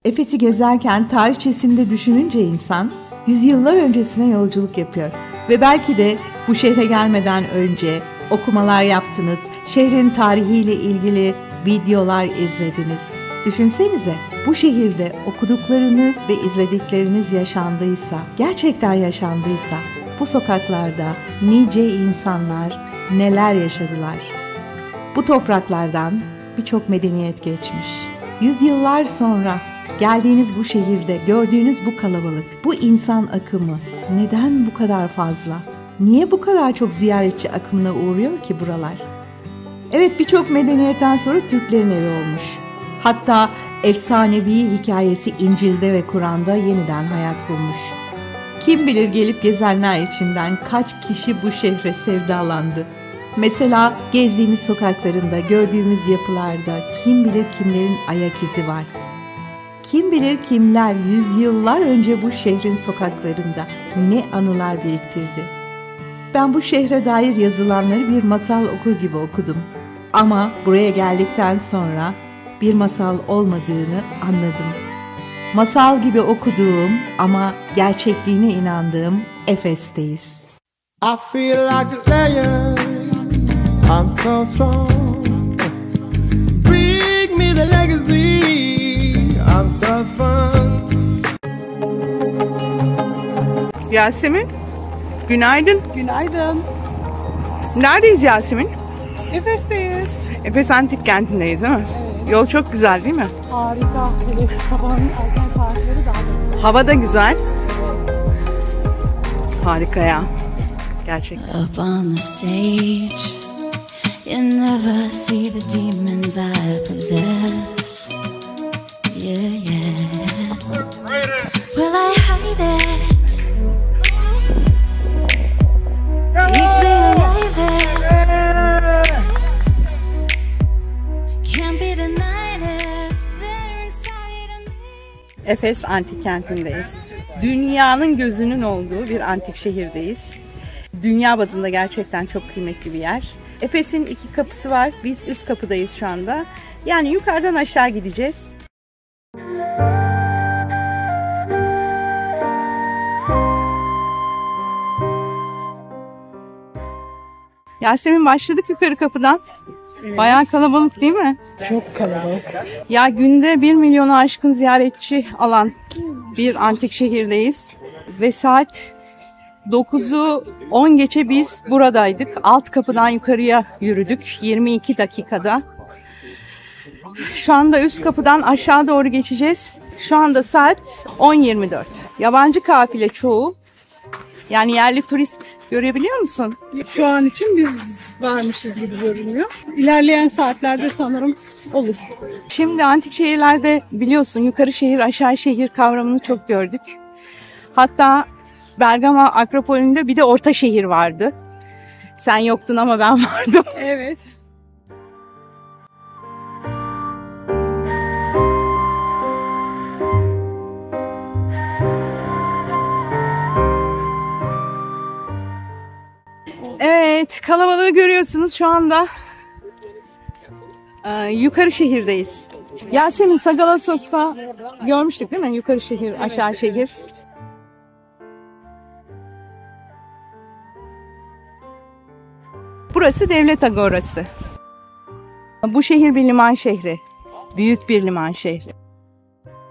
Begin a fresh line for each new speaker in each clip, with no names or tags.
Efes'i gezerken tarihçesinde düşününce insan yüzyıllar öncesine yolculuk yapıyor. Ve belki de bu şehre gelmeden önce okumalar yaptınız, şehrin tarihiyle ilgili videolar izlediniz. Düşünsenize, bu şehirde okuduklarınız ve izledikleriniz yaşandıysa, gerçekten yaşandıysa, bu sokaklarda nice insanlar neler yaşadılar? Bu topraklardan birçok medeniyet geçmiş. Yüzyıllar sonra geldiğiniz bu şehirde gördüğünüz bu kalabalık, bu insan akımı neden bu kadar fazla? Niye bu kadar çok ziyaretçi akımına uğruyor ki buralar? Evet, birçok medeniyetten sonra Türklerin evi olmuş. Hatta efsanevi hikayesi İncil'de ve Kur'an'da yeniden hayat bulmuş. Kim bilir gelip gezenler içinden kaç kişi bu şehre sevdalandı. Mesela gezdiğimiz sokaklarında, gördüğümüz yapılarda kim bilir kimlerin ayak izi var. Kim bilir kimler yüzyıllar önce bu şehrin sokaklarında ne anılar biriktirdi. Ben bu şehre dair yazılanları bir masal okur gibi okudum. Ama buraya geldikten sonra bir masal olmadığını anladım. Masal gibi okuduğum ama gerçekliğine inandığım Efes'teyiz.
I feel like a lion, I'm so strong. Bring me the legacy, I'm so fun.
Yasemin, günaydın.
Günaydın.
Neredeyiz Yasemin?
Efes'teyiz.
Efes Antik Kenti'ndeyiz değil mi?
Evet.
Yol çok güzel değil mi?
Harika. Hele sabahın erken saatleri daha da.
Hava da güzel. Harika ya. Gerçekten.
Up on the stage, you never see the demons I possess. Yeah, yeah. Will I hide it? Eats me alive. Can't be denied it. They're inside of me.
Efes Antik Kenti'ndeyiz. Dünyanın gözünün olduğu bir antik şehirdeyiz. Dünya bazında gerçekten çok kıymetli bir yer. Efes'in 2 kapısı var. Biz üst kapıdayız şu anda. Yani yukarıdan aşağı gideceğiz. Yasemin, başladık yukarı kapıdan.
Evet.
Bayağı kalabalık değil mi?
Çok kalabalık.
Ya günde 1 milyonu aşkın ziyaretçi alan bir antik şehirdeyiz. Ve saat 9'u 10 geçe biz buradaydık. Alt kapıdan yukarıya yürüdük 22 dakikada. Şu anda üst kapıdan aşağı doğru geçeceğiz. Şu anda saat 10:24. Yabancı kafile çoğu. Yani yerli turist görebiliyor musun?
Şu an için biz varmışız gibi görünüyor. İlerleyen saatlerde sanırım olur.
Şimdi antik şehirlerde biliyorsun yukarı şehir aşağı şehir kavramını çok gördük. Hatta Bergama Akropolü'nde bir de orta şehir vardı. Sen yoktun ama ben vardım.
Evet.
Evet, kalabalığı görüyorsunuz şu anda. Yukarı şehirdeyiz. Yasemin, Sagalassos'ta görmüştük değil mi? Yukarı şehir, aşağı şehir. Burası Devlet Agorası. Bu şehir bir liman şehri. Büyük bir liman şehri.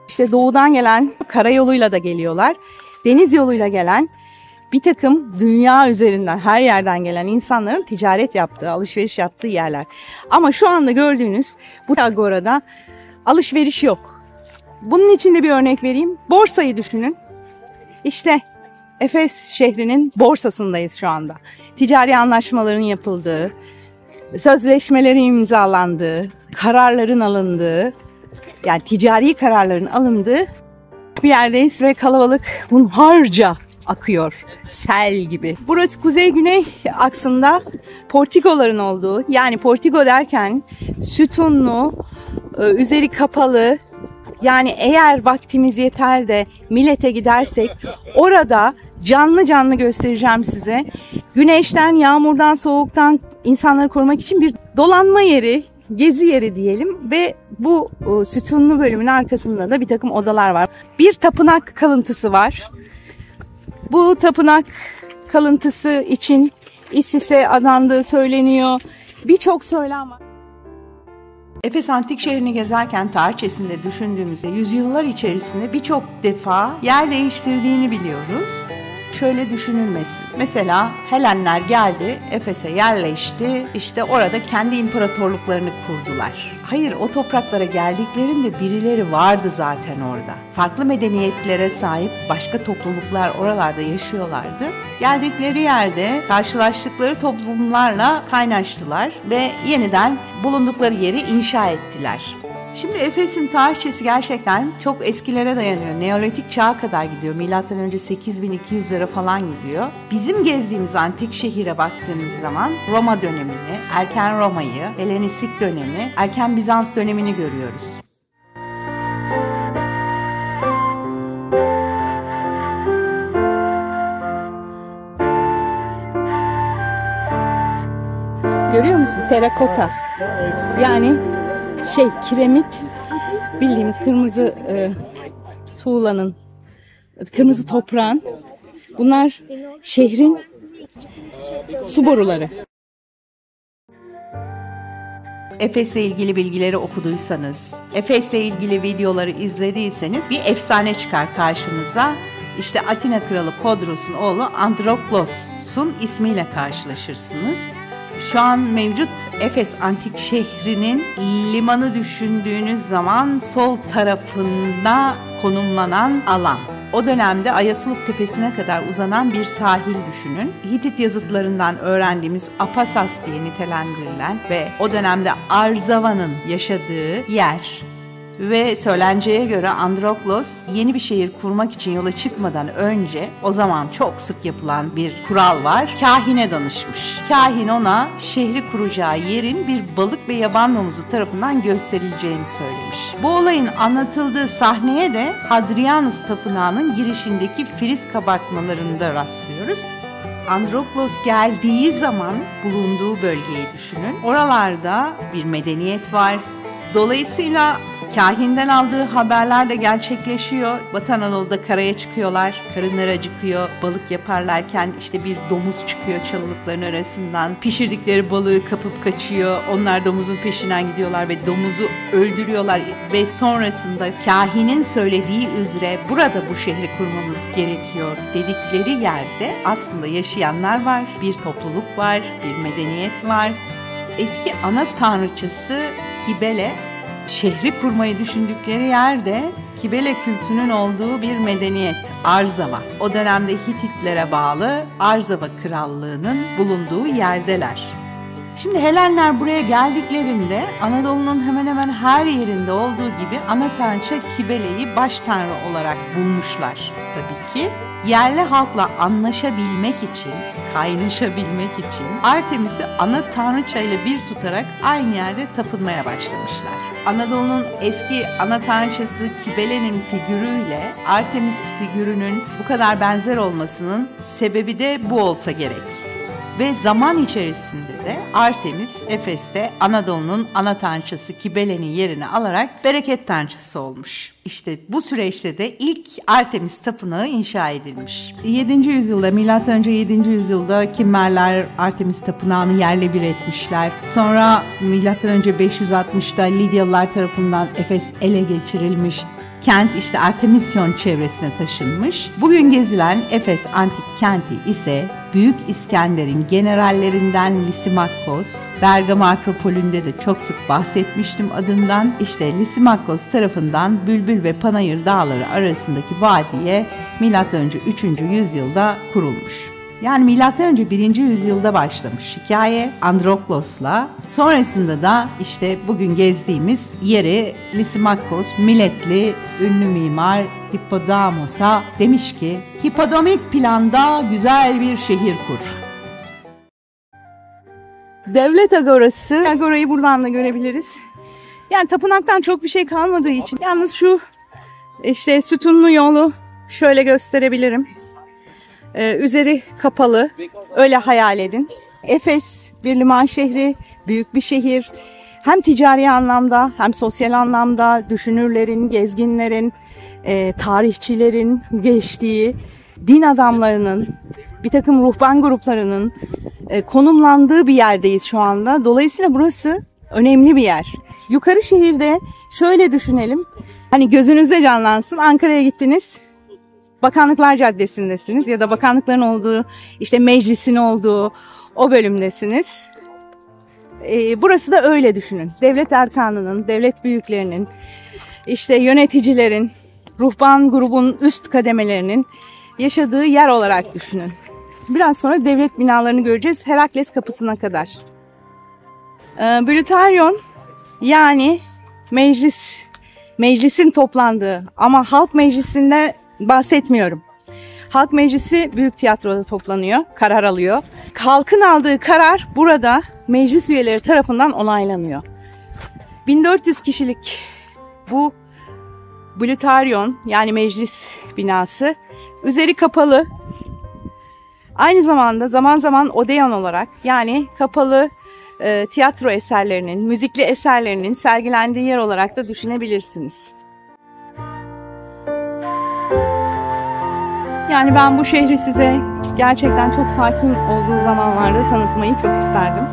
İşte doğudan gelen, karayoluyla da geliyorlar. Deniz yoluyla gelen bir takım dünya üzerinden, her yerden gelen insanların ticaret yaptığı, alışveriş yaptığı yerler. Ama şu anda gördüğünüz bu agorada alışveriş yok. Bunun için de bir örnek vereyim. Borsayı düşünün. İşte Efes şehrinin borsasındayız şu anda. Ticari anlaşmaların yapıldığı, sözleşmelerin imzalandığı, kararların alındığı, yani ticari kararların alındığı bir yerdeyiz ve kalabalık hunharca akıyor. Sel gibi. Burası kuzey-güney aksında portikoların olduğu, yani portiko derken sütunlu, üzeri kapalı, yani eğer vaktimiz yeter de Millet'e gidersek orada canlı canlı göstereceğim size. Güneşten, yağmurdan, soğuktan insanları korumak için bir dolanma yeri, gezi yeri diyelim ve Bu sütunlu bölümün arkasında da bir takım odalar var. Bir tapınak kalıntısı var. Bu tapınak kalıntısı için Isis'e adandığı söyleniyor. Birçok söylem var.
Efes Antik Şehri'ni gezerken tarihçesinde düşündüğümüzde yüzyıllar içerisinde birçok defa yer değiştirdiğini biliyoruz. Şöyle düşünülmesin. Mesela Helenler geldi, Efes'e yerleşti, işte orada kendi imparatorluklarını kurdular. Hayır, o topraklara geldiklerinde birileri vardı zaten orada. Farklı medeniyetlere sahip başka topluluklar oralarda yaşıyorlardı. Geldikleri yerde karşılaştıkları toplumlarla kaynaştılar ve yeniden bulundukları yeri inşa ettiler. Şimdi Efes'in tarihçesi gerçekten çok eskilere dayanıyor. Neolitik çağa kadar gidiyor. Milattan önce 8200'lere falan gidiyor. Bizim gezdiğimiz antik şehire baktığımız zaman Roma dönemini, erken Roma'yı, Helenistik dönemi, erken Bizans dönemini görüyoruz.
Görüyor musun? Terakota. Yani kiremit, bildiğimiz kırmızı tuğlanın, kırmızı toprağın, bunlar şehrin su boruları.
Efes'le ilgili bilgileri okuduysanız, Efes'le ilgili videoları izlediyseniz bir efsane çıkar karşınıza. İşte Atina Kralı Kodros'un oğlu Androklos'un ismiyle karşılaşırsınız. Şu an mevcut Efes Antik Şehri'nin limanı düşündüğünüz zaman sol tarafında konumlanan alan. O dönemde Ayasuluk Tepesi'ne kadar uzanan bir sahil düşünün. Hitit yazıtlarından öğrendiğimiz Apasas diye nitelendirilen ve o dönemde Arzava'nın yaşadığı yer. Ve söylenceye göre Androklos yeni bir şehir kurmak için yola çıkmadan önce o zaman çok sık yapılan bir kural var. Kahine danışmış. Kahin ona şehri kuracağı yerin bir balık ve yaban domuzu tarafından gösterileceğini söylemiş. Bu olayın anlatıldığı sahneye de Hadrianus Tapınağı'nın girişindeki friz kabartmalarında rastlıyoruz. Androklos geldiği zaman bulunduğu bölgeyi düşünün. Oralarda bir medeniyet var. Dolayısıyla kahinden aldığı haberler de gerçekleşiyor. Batı Anadolu'da karaya çıkıyorlar. Karınları acıkıyor. Balık yaparlarken işte bir domuz çıkıyor çalılıkların arasından. Pişirdikleri balığı kapıp kaçıyor. Onlar domuzun peşinden gidiyorlar ve domuzu öldürüyorlar. Ve sonrasında kahinin söylediği üzere burada bu şehri kurmamız gerekiyor dedikleri yerde aslında yaşayanlar var. Bir topluluk var. Bir medeniyet var. Eski ana tanrıçası Kibele şehri kurmayı düşündükleri yerde Kibele kültünün olduğu bir medeniyet, Arzava. O dönemde Hititlere bağlı Arzava Krallığı'nın bulunduğu yerdeler. Şimdi Helenler buraya geldiklerinde Anadolu'nun hemen hemen her yerinde olduğu gibi ana tanrıça Kibele'yi baş tanrı olarak bulmuşlar tabii ki. Yerli halkla anlaşabilmek için, kaynaşabilmek için Artemis'i ana tanrıçayla bir tutarak aynı yerde tapınmaya başlamışlar. Anadolu'nun eski ana tanrıçası Kibele'nin figürüyle Artemis figürünün bu kadar benzer olmasının sebebi de bu olsa gerek. Ve zaman içerisinde de Artemis, Efes'te Anadolu'nun ana tanrıçası Kibele'nin yerini alarak bereket tanrıçası olmuş. İşte bu süreçte de ilk Artemis Tapınağı inşa edilmiş. 7. yüzyılda, M.Ö. 7. yüzyılda Kimmerler Artemis Tapınağı'nı yerle bir etmişler. Sonra M.Ö. 560'da Lidyalılar tarafından Efes ele geçirilmiş. Kent işte Artemisyon çevresine taşınmış. Bugün gezilen Efes antik kenti ise Büyük İskender'in generallerinden Lysimakos, Bergama Akropolü'nde de çok sık bahsetmiştim adından. İşte Lysimakos tarafından Bülbül ve Panayır dağları arasındaki vadiye M.Ö. 3. yüzyılda kurulmuş. Yani M.Ö. 1. yüzyılda başlamış hikaye Androklos'la. Sonrasında da işte bugün gezdiğimiz yeri Lysimakos, Miletli ünlü mimar Hippodamos'a demiş ki Hippodomik planda güzel bir şehir kur.
Devlet agorası. Agorayı buradan da görebiliriz. Yani tapınaktan çok bir şey kalmadığı için. Yalnız şu işte sütunlu yolu şöyle gösterebilirim. Üzeri kapalı, öyle hayal edin. Efes bir liman şehri, büyük bir şehir. hem ticari anlamda hem sosyal anlamda düşünürlerin, gezginlerin, tarihçilerin geçtiği, din adamlarının, bir takım ruhban gruplarının konumlandığı bir yerdeyiz şu anda. Dolayısıyla burası önemli bir yer. Yukarı şehirde şöyle düşünelim. Hani gözünüzde canlansın. Ankara'ya gittiniz. Bakanlıklar Caddesi'ndesiniz ya da bakanlıkların olduğu, işte meclisin olduğu o bölümdesiniz. Burası da öyle düşünün. Devlet erkanının, devlet büyüklerinin, işte yöneticilerin, ruhban grubun üst kademelerinin yaşadığı yer olarak düşünün. Biraz sonra devlet binalarını göreceğiz Herakles kapısına kadar. Blütaryon yani meclisin toplandığı, ama halk meclisinde bahsetmiyorum. Halk meclisi büyük tiyatroda toplanıyor, karar alıyor. Halkın aldığı karar burada meclis üyeleri tarafından onaylanıyor. 1400 kişilik bu Blütaryon yani meclis binası, üzeri kapalı. Aynı zamanda zaman zaman Odeon olarak, yani kapalı tiyatro eserlerinin, müzikli eserlerinin sergilendiği yer olarak da düşünebilirsiniz. Yani ben bu şehri size gerçekten çok sakin olduğu zamanlarda tanıtmayı çok isterdim.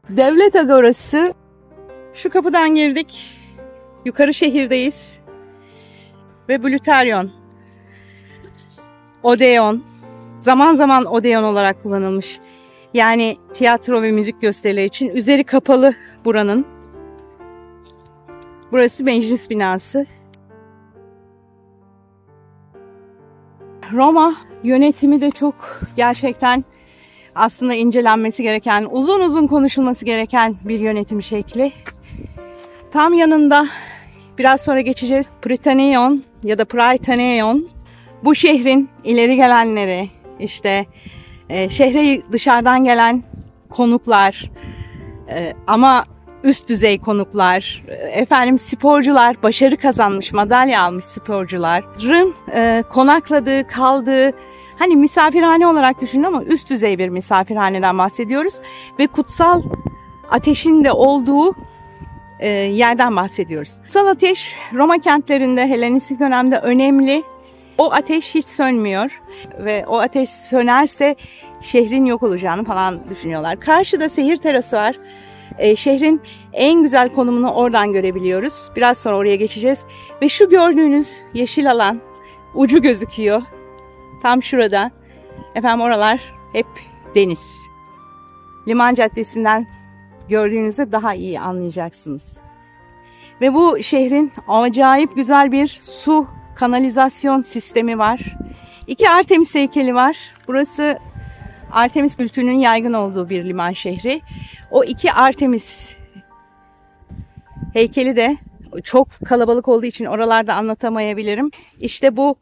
Devlet Agorası, şu kapıdan girdik, yukarı şehirdeyiz ve Blütaryon, Odeon, zaman zaman Odeon olarak kullanılmış. Yani tiyatro ve müzik gösterileri için üzeri kapalı buranın. Burası meclis binası. Roma yönetimi de çok gerçekten aslında incelenmesi gereken, uzun uzun konuşulması gereken bir yönetim şekli. Tam yanında biraz sonra geçeceğiz Prytaneion ya da Prytaneion. Bu şehrin ileri gelenleri, işte şehre dışarıdan gelen konuklar, ama üst düzey konuklar, sporcular, başarı kazanmış, madalya almış sporcuların konakladığı, kaldığı, hani misafirhane olarak düşünün ama üst düzey bir misafirhaneden bahsediyoruz ve kutsal ateşin de olduğu yerden bahsediyoruz. Kutsal ateş Roma kentlerinde Helenistik dönemde önemli. O ateş hiç sönmüyor ve o ateş sönerse şehrin yok olacağını falan düşünüyorlar. Karşıda seyir terası var. Şehrin en güzel konumunu oradan görebiliyoruz. Biraz sonra oraya geçeceğiz. Ve şu gördüğünüz yeşil alan ucu gözüküyor. Tam şurada. Oralar hep deniz. Liman Caddesi'nden gördüğünüzde daha iyi anlayacaksınız. Ve bu şehrin acayip güzel bir su kanalizasyon sistemi var. 2 Artemis heykeli var. Burası Artemis kültürünün yaygın olduğu bir liman şehri. O 2 Artemis heykeli de çok kalabalık olduğu için oralarda anlatamayabilirim. İşte bu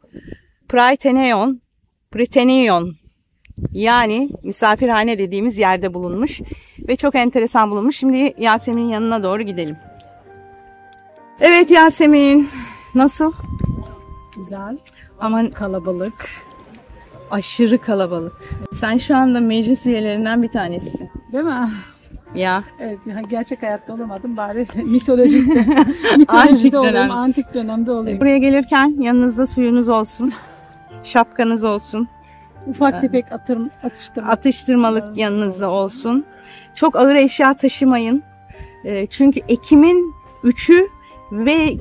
Prytaneion yani misafirhane dediğimiz yerde bulunmuş ve çok enteresan bulunmuş. Şimdi Yasemin'in yanına doğru gidelim. Evet Yasemin, nasıl?
Güzel.
Aman
Kalabalık.
aşırı kalabalık. Sen şu anda meclis üyelerinden bir tanesisin.
Değil mi?
Ya.
Evet, gerçek hayatta olamadım bari mitolojide
Antik
olayım,
dönem.
antik dönemde olayım.
Buraya gelirken yanınızda suyunuz olsun, şapkanız olsun,
Ufak tefek
atıştırmalık yanınızda olsun. Çok ağır eşya taşımayın. Çünkü Ekim'in 3'ü ve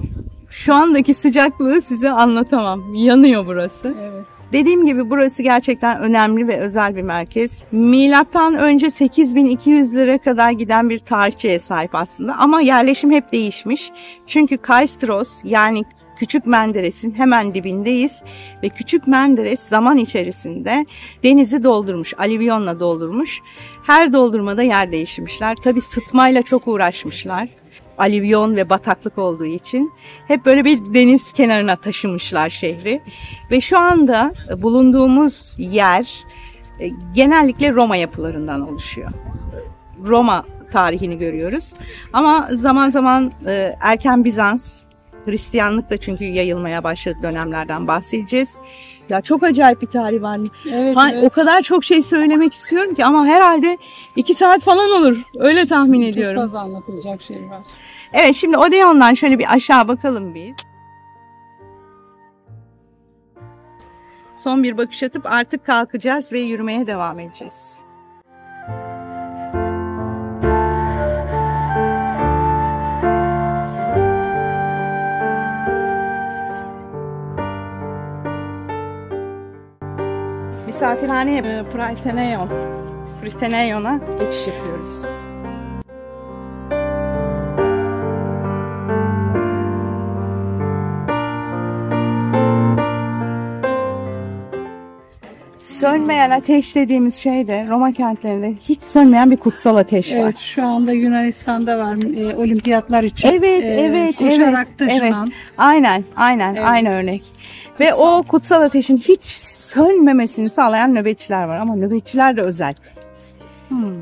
şu andaki sıcaklığı size anlatamam. Yanıyor burası.
Evet.
Dediğim gibi burası gerçekten önemli ve özel bir merkez. Milattan önce 8200'lere kadar giden bir tarihçeye sahip aslında. Ama yerleşim hep değişmiş. Çünkü Kaistros yani Küçük Menderes'in hemen dibindeyiz. Ve Küçük Menderes zaman içerisinde denizi doldurmuş, alüvyonla doldurmuş. Her doldurmada yer değiştirmişler. Tabii sıtmayla çok uğraşmışlar. Alüvyon ve bataklık olduğu için hep böyle bir deniz kenarına taşımışlar şehri. Ve şu anda bulunduğumuz yer genellikle Roma yapılarından oluşuyor. Roma tarihini görüyoruz. Ama zaman zaman erken Bizans, Hristiyanlık da çünkü yayılmaya başladı dönemlerden bahsedeceğiz. Ya çok acayip bir tarih var.
Evet,
O kadar çok şey söylemek istiyorum ki ama herhalde 2 saat falan olur. Öyle tahmin ediyorum.
Çok fazla anlatılacak şey var.
Evet, şimdi Odeon'dan şöyle bir aşağı bakalım biz. Son bir bakış atıp artık kalkacağız ve yürümeye devam edeceğiz. Misafirhane Prytaneion'a geçiş yapıyoruz. Sönmeyen ateş dediğimiz şey de Roma kentlerinde hiç sönmeyen bir kutsal ateş var.
Evet, şu anda Yunanistan'da var olimpiyatlar için.
Evet,
koşarak taşınan.
Aynen,
Evet.
aynı örnek. Ve o kutsal ateşin hiç sönmemesini sağlayan nöbetçiler var ama nöbetçiler de özel.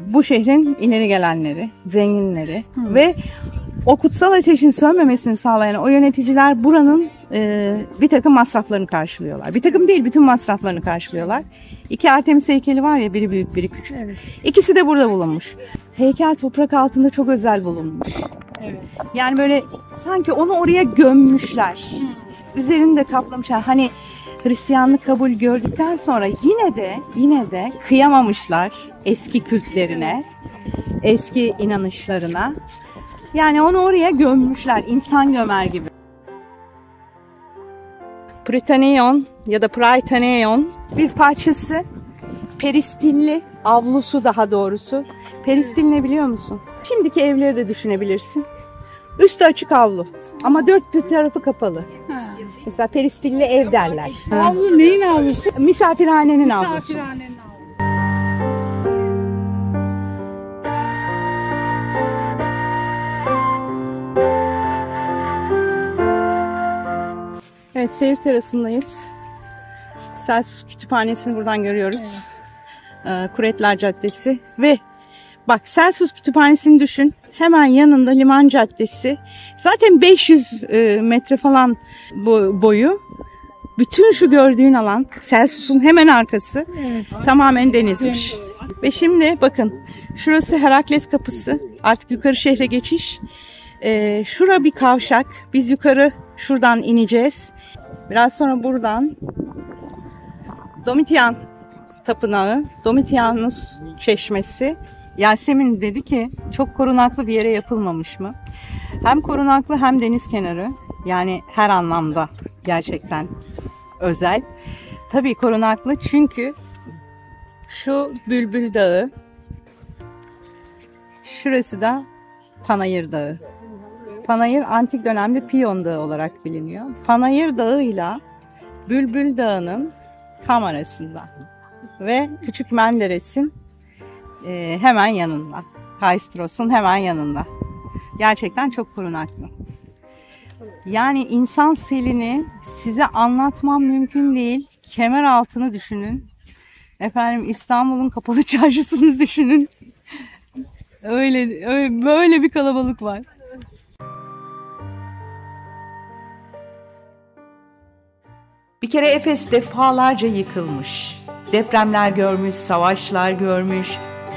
Bu şehrin ileri gelenleri, zenginleri ve o kutsal ateşin sönmemesini sağlayan o yöneticiler buranın bir takım masraflarını karşılıyorlar. Bir takım değil, bütün masraflarını karşılıyorlar. 2 Artemis heykeli var ya, biri büyük, biri küçük.
Evet.
İkisi de burada bulunmuş. Heykel toprak altında çok özel bulunmuş.
Evet.
Yani böyle sanki onu oraya gömmüşler. Üzerini de kaplamışlar. Hani Hristiyanlık kabul gördükten sonra yine de kıyamamışlar eski kültlerine, eski inanışlarına. Yani onu oraya gömmüşler, insan gömer gibi. Prytaneion ya da Prytaneion bir parçası, peristilli, avlusu daha doğrusu. Peristil ne biliyor musun? Şimdiki evleri de düşünebilirsin. Üstü açık avlu ama 4 bir tarafı kapalı.
Ha.
Mesela peristilli ev derler.
Avlu neyin avlusu?
Misafirhanenin avlusu.
Misafirhanenin avlusu.
Evet, seyir terasındayız. Celsus Kütüphanesi'ni buradan görüyoruz. Kuretler Caddesi ve bak, Celsus Kütüphanesi'ni düşün. Hemen yanında Liman Caddesi. Zaten 500 metre falan boyu. Bütün şu gördüğün alan Celsus'un hemen arkası. Tamamen denizmiş. Ve şimdi bakın, şurası Herakles Kapısı. Artık yukarı şehre geçiş. Şura bir kavşak. Biz yukarı şuradan ineceğiz. Biraz sonra buradan Domitian Tapınağı, Domitianus Çeşmesi. Yasemin dedi ki çok korunaklı bir yere yapılmamış mı? Hem korunaklı hem deniz kenarı. Yani her anlamda gerçekten özel. Tabii korunaklı çünkü şu Bülbül Dağı, şurası da Panayır Dağı. Panayır antik dönemde Piyon Dağı olarak biliniyor. Panayır Dağı ile Bülbül Dağı'nın tam arasında ve Küçük Menderes'in hemen yanında. Kaistros'un hemen yanında. Gerçekten çok korunaklı. Yani insan selini size anlatmam mümkün değil. Kemeraltı'nı düşünün. Efendim, İstanbul'un Kapalı Çarşısı'nı düşünün. Öyle böyle bir kalabalık var.
Bir kere Efes defalarca yıkılmış. Depremler görmüş, savaşlar görmüş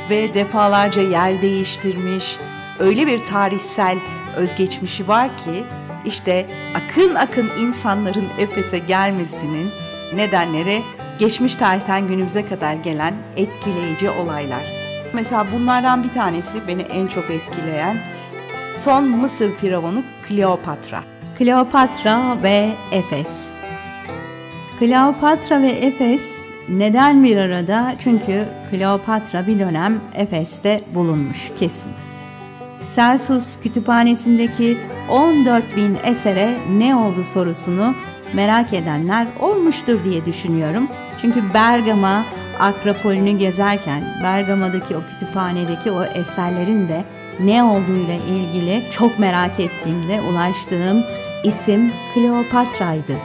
ve defalarca yer değiştirmiş. Öyle bir tarihsel özgeçmişi var ki işte akın akın insanların Efes'e gelmesinin nedenleri geçmiş tarihten günümüze kadar gelen etkileyici olaylar. Mesela bunlardan bir tanesi beni en çok etkileyen son Mısır firavunu Kleopatra. Kleopatra ve Efes. Kleopatra ve Efes neden bir arada? Çünkü Kleopatra bir dönem Efes'te bulunmuş kesin. Celsus Kütüphanesi'ndeki 14.000 esere ne oldu sorusunu merak edenler olmuştur diye düşünüyorum. Çünkü Bergama Akropolü'nü gezerken Bergama'daki o kütüphanedeki o eserlerin de ne olduğuyla ilgili çok merak ettiğimde ulaştığım isim Kleopatra'ydı.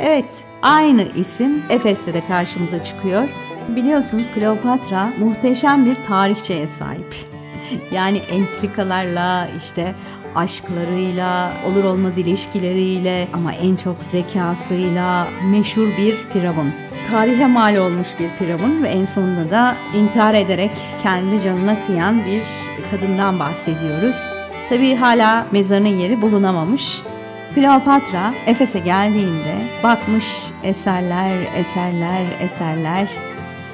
Evet, aynı isim Efes'te de karşımıza çıkıyor. Biliyorsunuz Kleopatra muhteşem bir tarihçeye sahip. Yani entrikalarla, işte aşklarıyla, olur olmaz ilişkileriyle ama en çok zekasıyla meşhur bir firavun. Tarihe mal olmuş bir firavun ve en sonunda da intihar ederek kendi canına kıyan bir kadından bahsediyoruz. Tabii hala mezarının yeri bulunamamış. Kleopatra Efes'e geldiğinde bakmış eserler.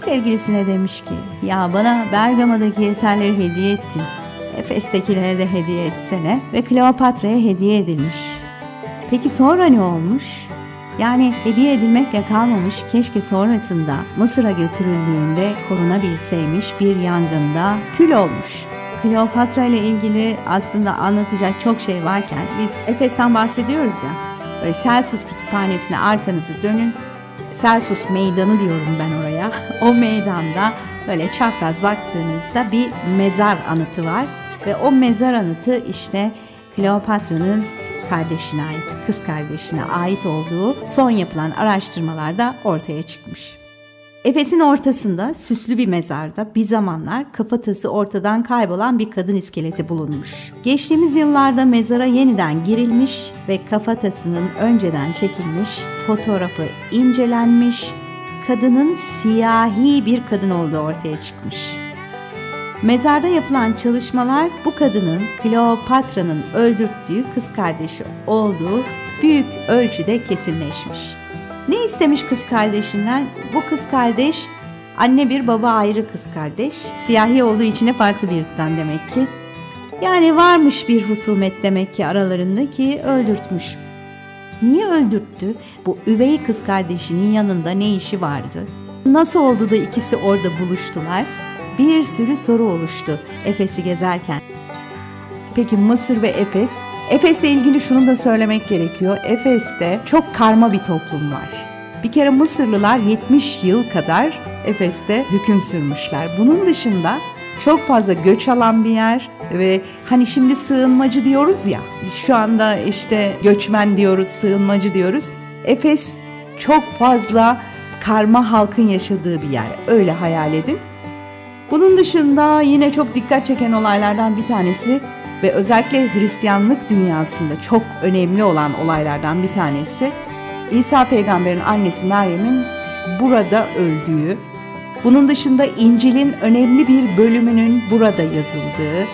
Sevgilisine demiş ki, ya bana Bergama'daki eserleri hediye ettin. Efes'tekileri de hediye etsene, ve Kleopatra'ya hediye edilmiş. Peki sonra ne olmuş? Yani hediye edilmekle kalmamış, keşke sonrasında Mısır'a götürüldüğünde korunabilseymiş, bir yangında kül olmuş. Kleopatra ile ilgili aslında anlatacak çok şey varken biz Efes'ten bahsediyoruz ya. Böyle Celsus kütüphanesine arkanızı dönün. Celsus meydanı diyorum ben oraya. O meydanda böyle çapraz baktığınızda bir mezar anıtı var. Ve o mezar anıtı işte Kleopatra'nın kardeşine ait, kız kardeşine ait olduğu son yapılan araştırmalarda ortaya çıkmış. Efes'in ortasında süslü bir mezarda bir zamanlar kafatası ortadan kaybolan bir kadın iskeleti bulunmuş. Geçtiğimiz yıllarda mezara yeniden girilmiş ve kafatasının önceden çekilmiş fotoğrafı incelenmiş, kadının siyahi bir kadın olduğu ortaya çıkmış. Mezarda yapılan çalışmalar bu kadının Kleopatra'nın öldürttüğü kız kardeşi olduğu büyük ölçüde kesinleşmiş. Ne istemiş kız kardeşinden? Bu kız kardeş anne bir baba ayrı kız kardeş. Siyahi olduğu için de farklı bir ırktan demek ki. Yani varmış bir husumet demek ki aralarında ki öldürtmüş. Niye öldürttü? Bu üvey kız kardeşinin yanında ne işi vardı? Nasıl oldu da ikisi orada buluştular? Bir sürü soru oluştu Efes'i gezerken. Peki Mısır ve Efes? Efes'le ilgili şunu da söylemek gerekiyor. Efes'te çok karma bir toplum var. Bir kere Mısırlılar 70 yıl kadar Efes'te hüküm sürmüşler. Bunun dışında çok fazla göç alan bir yer ve hani şimdi sığınmacı diyoruz ya, şu anda işte göçmen diyoruz, sığınmacı diyoruz. Efes çok fazla karma halkın yaşadığı bir yer. Öyle hayal edin. Bunun dışında yine çok dikkat çeken olaylardan bir tanesi ve özellikle Hristiyanlık dünyasında çok önemli olan olaylardan bir tanesi İsa peygamberin annesi Meryem'in burada öldüğü, bunun dışında İncil'in önemli bir bölümünün burada yazıldığı,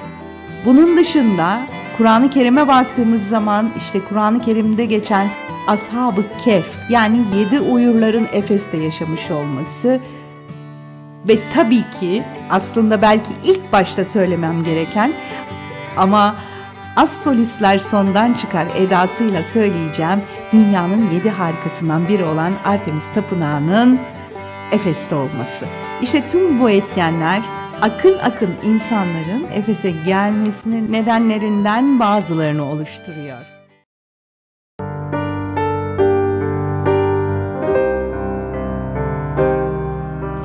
bunun dışında Kur'an-ı Kerim'e baktığımız zaman işte Kur'an-ı Kerim'de geçen Ashab-ı Kehf yani 7 uyurların Efes'te yaşamış olması ve tabii ki aslında belki ilk başta söylemem gereken ama az solistler sondan çıkar edasıyla söyleyeceğim, dünyanın 7 harikasından biri olan Artemis Tapınağı'nın Efes'te olması. İşte tüm bu etkenler akın akın insanların Efes'e gelmesinin nedenlerinden bazılarını oluşturuyor.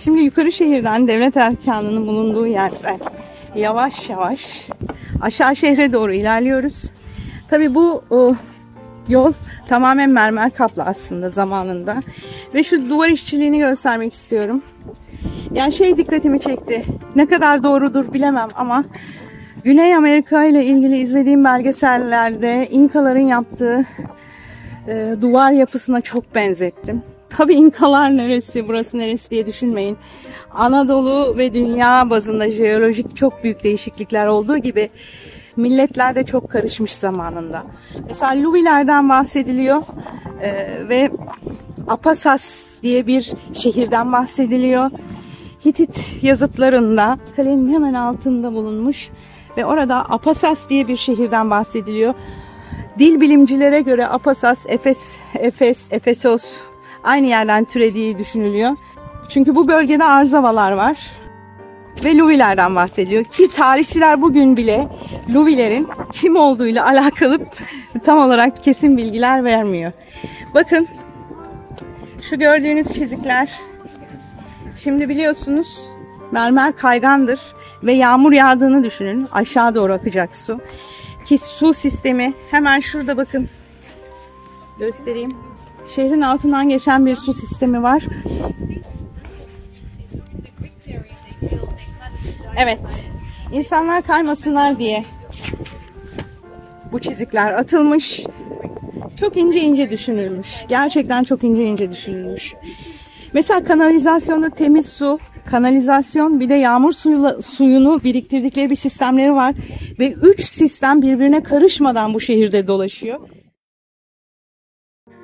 Şimdi yukarı şehirden devlet erkanının bulunduğu yerden yavaş yavaş aşağı şehre doğru ilerliyoruz. Tabii bu yol tamamen mermer kaplı aslında zamanında. Ve şu duvar işçiliğini göstermek istiyorum. Yani dikkatimi çekti. Ne kadar doğrudur bilemem ama Güney Amerika ile ilgili izlediğim belgesellerde İnkaların yaptığı duvar yapısına çok benzettim. Tabii İnkalar neresi, burası neresi diye düşünmeyin. Anadolu ve dünya bazında jeolojik çok büyük değişiklikler olduğu gibi milletler de çok karışmış zamanında. Mesela Luvilerden bahsediliyor ve Apasas diye bir şehirden bahsediliyor. Hitit yazıtlarında kalenin hemen altında bulunmuş ve orada Apasas diye bir şehirden bahsediliyor. Dil bilimcilere göre Apasas, Efesos aynı yerden türediği düşünülüyor. Çünkü bu bölgede Arzavalar var ve Luvilerden bahsediliyor. Ki tarihçiler bugün bile Luvilerin kim olduğuyla alakalı tam olarak kesin bilgiler vermiyor. Bakın şu gördüğünüz çizikler, şimdi biliyorsunuz mermer kaygandır ve yağmur yağdığını düşünün. Aşağı doğru akacak su. Ki su sistemi hemen şurada bakın. Göstereyim. Şehrin altından geçen bir su sistemi var. Evet. İnsanlar kaymasınlar diye bu çizikler atılmış. Çok ince ince düşünülmüş. Gerçekten çok ince ince düşünülmüş. Mesela kanalizasyonda temiz su, kanalizasyon bir de yağmur suyunu biriktirdikleri bir sistemleri var. Ve 3 sistem birbirine karışmadan bu şehirde dolaşıyor.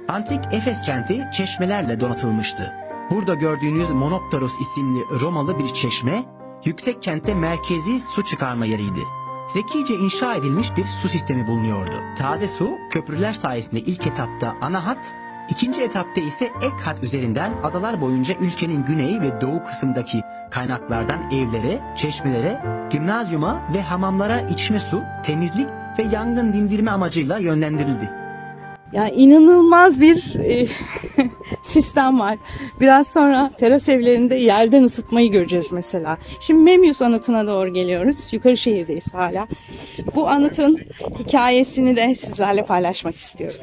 Antik Efes kenti çeşmelerle donatılmıştı. Burada gördüğünüz Monopteros isimli Romalı bir çeşme, yüksek kentte merkezi su çıkarma yeriydi. Zekice inşa edilmiş bir su sistemi bulunuyordu. Taze su, köprüler sayesinde ilk etapta ana hat, ikinci etapta ise ek hat üzerinden adalar boyunca ülkenin güney ve doğu kısımdaki kaynaklardan evlere, çeşmelere, gimnazyuma ve hamamlara içme su, temizlik ve yangın dindirme amacıyla yönlendirildi.
Ya inanılmaz bir sistem var. Biraz sonra teras evlerinde yerden ısıtmayı göreceğiz mesela. Şimdi Memmius anıtına doğru geliyoruz. Yukarı şehirdeyiz hala. Bu anıtın hikayesini de sizlerle paylaşmak istiyorum.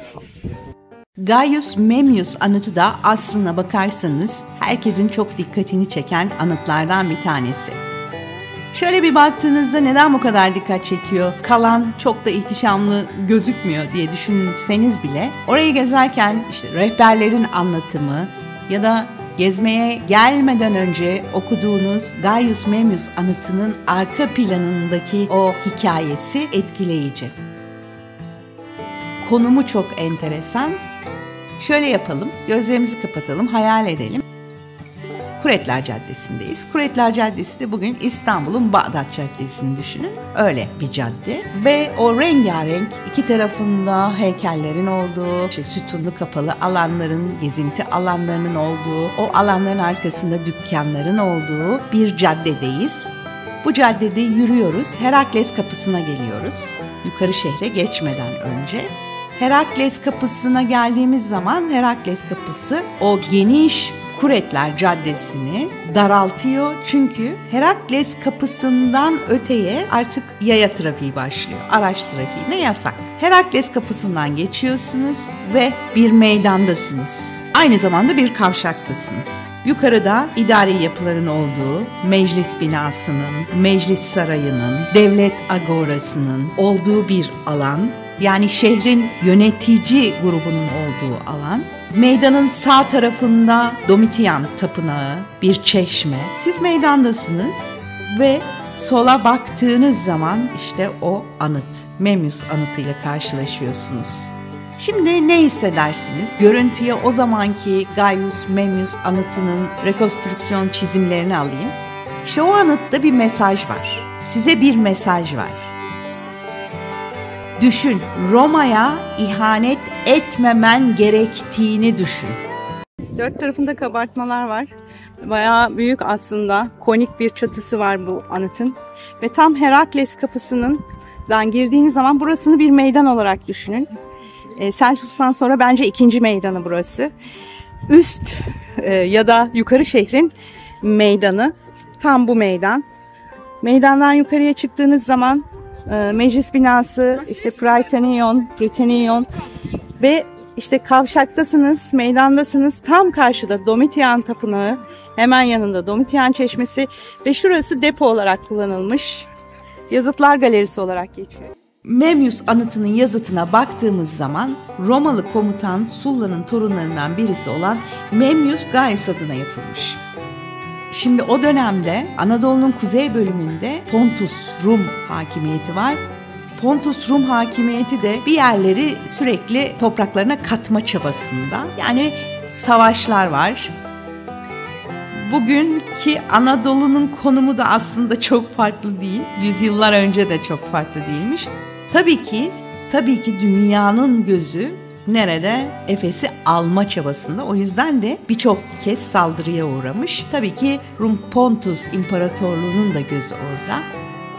Gaius Memmius anıtı da aslına bakarsanız herkesin çok dikkatini çeken anıtlardan bir tanesi. Şöyle bir baktığınızda neden bu kadar dikkat çekiyor? Kalan çok da ihtişamlı gözükmüyor diye düşünseniz bile orayı gezerken işte rehberlerin anlatımı ya da gezmeye gelmeden önce okuduğunuz Gaius Memmius anıtının arka planındaki o hikayesi etkileyici. Konumu çok enteresan. Şöyle yapalım, gözlerimizi kapatalım, hayal edelim. Kuretler Caddesi'ndeyiz. Kuretler Caddesi de bugün İstanbul'un Bağdat Caddesi'ni düşünün. Öyle bir cadde. Ve o rengarenk iki tarafında heykellerin olduğu, işte sütunlu kapalı alanların, gezinti alanlarının olduğu, o alanların arkasında dükkanların olduğu bir caddedeyiz. Bu caddede yürüyoruz. Herakles Kapısı'na geliyoruz. Yukarı şehre geçmeden önce. Herakles Kapısı'na geldiğimiz zaman Herakles Kapısı o geniş Kuretler Caddesi'ni daraltıyor. Çünkü Herakles Kapısı'ndan öteye artık yaya trafiği başlıyor. Araç trafiğine yasak. Herakles Kapısı'ndan geçiyorsunuz ve bir meydandasınız. Aynı zamanda bir kavşaktasınız. Yukarıda idari yapıların olduğu, meclis binasının, meclis sarayının, devlet agorasının olduğu bir alan. Yani şehrin yönetici grubunun olduğu alan. Meydanın sağ tarafında Domitian Tapınağı, bir çeşme. Siz meydandasınız ve sola baktığınız zaman işte o anıt, Memmius anıtıyla karşılaşıyorsunuz. Şimdi ne hissedersiniz? Görüntüye o zamanki Gaius Memmius anıtının rekonstrüksiyon çizimlerini alayım. İşte o anıtta bir mesaj var. Size bir mesaj var. Düşün, Roma'ya ihanet etmemen gerektiğini düşün.
Dört tarafında kabartmalar var. Bayağı büyük aslında, konik bir çatısı var bu anıtın. Ve tam Herakles Kapısı'ndan girdiğiniz zaman burasını bir meydan olarak düşünün. Selçuklu'dan sonra bence ikinci meydanı burası. Üst ya da yukarı şehrin meydanı. Tam bu meydan. Meydandan yukarıya çıktığınız zaman meclis binası, işte Prytaneon ve işte kavşaktasınız, meydandasınız. Tam karşıda Domitian Tapınağı, hemen yanında Domitian Çeşmesi ve şurası depo olarak kullanılmış. Yazıtlar Galerisi olarak geçiyor.
Memmius anıtının yazıtına baktığımız zaman Romalı komutan Sulla'nın torunlarından birisi olan Memmius Gaius adına yapılmış. Şimdi o dönemde Anadolu'nun kuzey bölümünde Pontus Rum hakimiyeti var. Pontus Rum hakimiyeti de bir yerleri sürekli topraklarına katma çabasında. Yani savaşlar var. Bugünkü Anadolu'nun konumu da aslında çok farklı değil. Yüzyıllar önce de çok farklı değilmiş. Tabii ki dünyanın gözü nerede? Efes'i alma çabasında. O yüzden de birçok kez saldırıya uğramış. Tabii ki Rum Pontus İmparatorluğu'nun da gözü orada.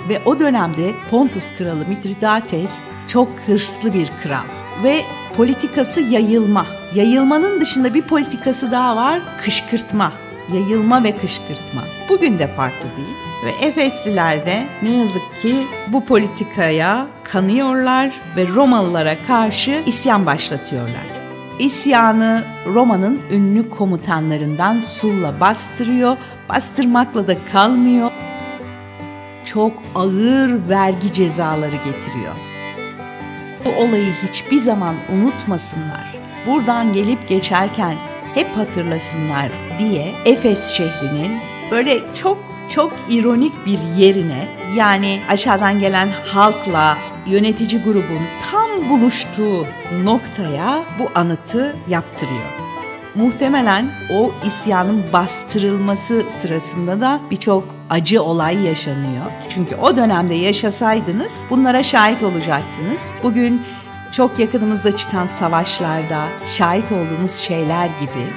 Ve o dönemde Pontus kralı Mithridates çok hırslı bir kral. Ve politikası yayılma. Yayılmanın dışında bir politikası daha var, kışkırtma. Yayılma ve kışkırtma. Bugün de farklı değil. Ve Efesliler de ne yazık ki bu politikaya kanıyorlar ve Romalılara karşı isyan başlatıyorlar. İsyanı Roma'nın ünlü komutanlarından Sulla bastırıyor. Bastırmakla da kalmıyor. çok ağır vergi cezaları getiriyor. Bu olayı hiçbir zaman unutmasınlar. Buradan gelip geçerken hep hatırlasınlar diye Efes şehrinin böyle çok ironik bir yerine, yani aşağıdan gelen halkla yönetici grubun tam buluştuğu noktaya bu anıtı yaptırıyor. Muhtemelen o isyanın bastırılması sırasında da birçok acı olay yaşanıyor. Çünkü o dönemde yaşasaydınız bunlara şahit olacaktınız. Bugün çok yakınımızda çıkan savaşlarda şahit olduğumuz şeyler gibi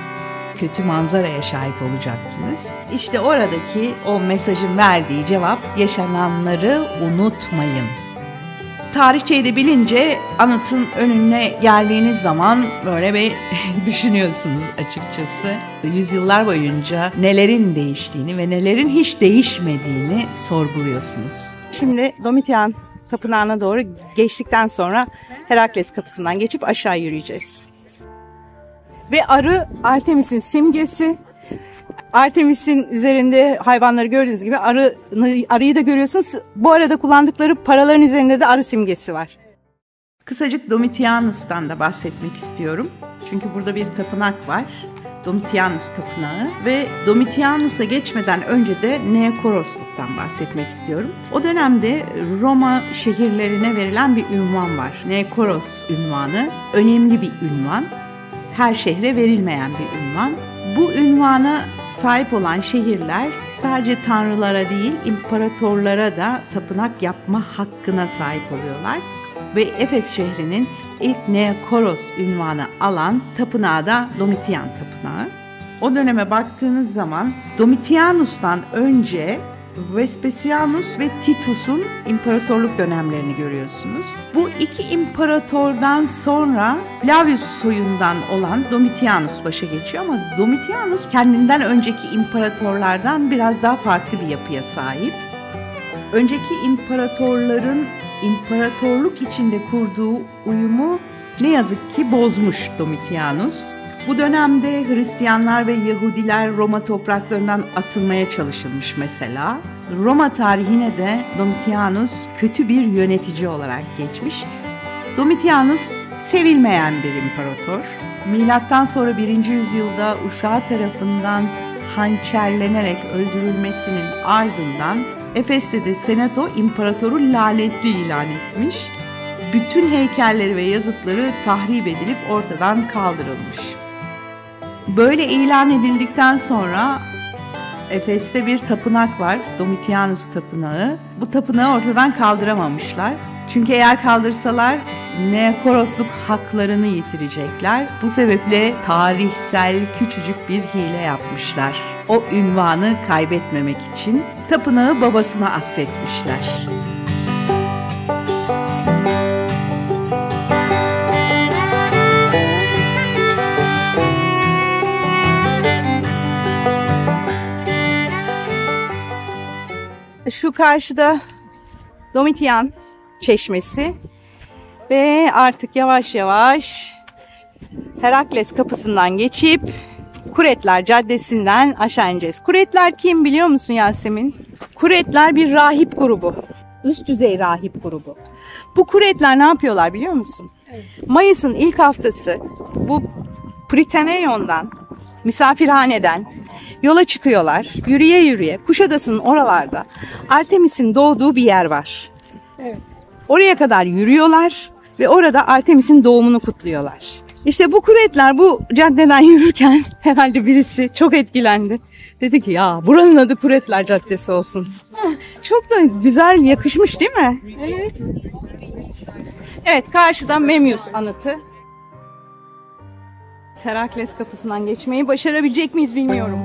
kötü manzaraya şahit olacaktınız. İşte oradaki o mesajın verdiği cevap, yaşananları unutmayın. Tarihçeyi de bilince anıtın önüne geldiğiniz zaman böyle bir düşünüyorsunuz açıkçası. Yüzyıllar boyunca nelerin değiştiğini ve nelerin hiç değişmediğini sorguluyorsunuz.
Şimdi Domitian Tapınağı'na doğru geçtikten sonra Herakles kapısından geçip aşağı yürüyeceğiz. Ve arı Artemis'in simgesi. Artemis'in üzerinde hayvanları gördüğünüz gibi arıyı da görüyorsunuz. Bu arada kullandıkları paraların üzerinde de arı simgesi var.
Kısacık Domitianus'tan da bahsetmek istiyorum. Çünkü burada bir tapınak var. Domitianus Tapınağı ve Domitianus'a geçmeden önce de Neokorosluk'tan bahsetmek istiyorum. O dönemde Roma şehirlerine verilen bir ünvan var. Neokoros ünvanı önemli bir ünvan. Her şehre verilmeyen bir ünvan. Bu ünvana sahip olan şehirler sadece tanrılara değil, imparatorlara da tapınak yapma hakkına sahip oluyorlar. Ve Efes şehrinin ilk Neokoros ünvanı alan tapınağı da Domitian Tapınağı. O döneme baktığınız zaman Domitianus'tan önce Vespasianus ve Titus'un imparatorluk dönemlerini görüyorsunuz. Bu iki imparatordan sonra Flavius soyundan olan Domitianus başa geçiyor ama Domitianus kendinden önceki imparatorlardan biraz daha farklı bir yapıya sahip. Önceki imparatorların imparatorluk içinde kurduğu uyumu ne yazık ki bozmuş Domitianus. Bu dönemde Hristiyanlar ve Yahudiler Roma topraklarından atılmaya çalışılmış mesela. Roma tarihine de Domitianus kötü bir yönetici olarak geçmiş. Domitianus sevilmeyen bir imparator. Milattan sonra 1. yüzyılda uşağı tarafından hançerlenerek öldürülmesinin ardından Efes'te de Senato imparatoru lanetli ilan etmiş. Bütün heykelleri ve yazıtları tahrip edilip ortadan kaldırılmış. Böyle ilan edildikten sonra Efes'te bir tapınak var, Domitianus Tapınağı. Bu tapınağı ortadan kaldıramamışlar. Çünkü eğer kaldırsalar Neokorosluk haklarını yitirecekler. Bu sebeple tarihsel küçücük bir hile yapmışlar. O ünvanı kaybetmemek için tapınağı babasına atfetmişler.
Şu karşıda Domitian Çeşmesi ve artık yavaş yavaş Herakles kapısından geçip Kuretler Caddesi'nden aşağı ineceğiz. Kuretler kim biliyor musun Yasemin? Kuretler bir rahip grubu. Üst düzey rahip grubu. Bu Kuretler ne yapıyorlar biliyor musun? Evet. Mayıs'ın ilk haftası bu Priteneion'dan, misafirhaneden yola çıkıyorlar. Yürüye yürüye Kuşadası'nın oralarda Artemis'in doğduğu bir yer var. Evet. Oraya kadar yürüyorlar ve orada Artemis'in doğumunu kutluyorlar. İşte bu Kuretler bu caddeden yürürken herhalde birisi çok etkilendi. Dedi ki ya buranın adı Kuretler Caddesi olsun. Çok da güzel yakışmış değil mi? Evet. Evet, karşıda Memmius anıtı. Herakles kapısından geçmeyi başarabilecek miyiz bilmiyorum.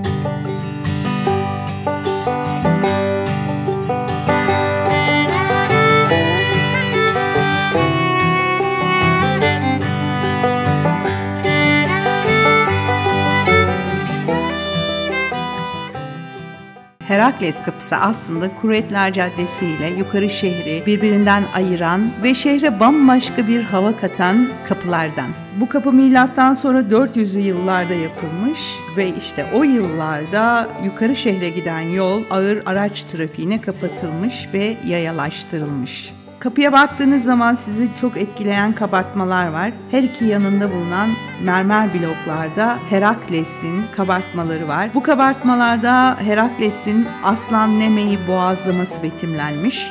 Herakles Kapısı aslında Kuretler Caddesi ile yukarı şehri birbirinden ayıran ve şehre bambaşka bir hava katan kapılardan. Bu kapı milattan sonra 400'lü yıllarda yapılmış ve işte o yıllarda yukarı şehre giden yol ağır araç trafiğine kapatılmış ve yayalaştırılmış. Kapıya baktığınız zaman sizi çok etkileyen kabartmalar var. Her iki yanında bulunan mermer bloklarda Herakles'in kabartmaları var. Bu kabartmalarda Herakles'in Aslan Neme'yi boğazlaması betimlenmiş.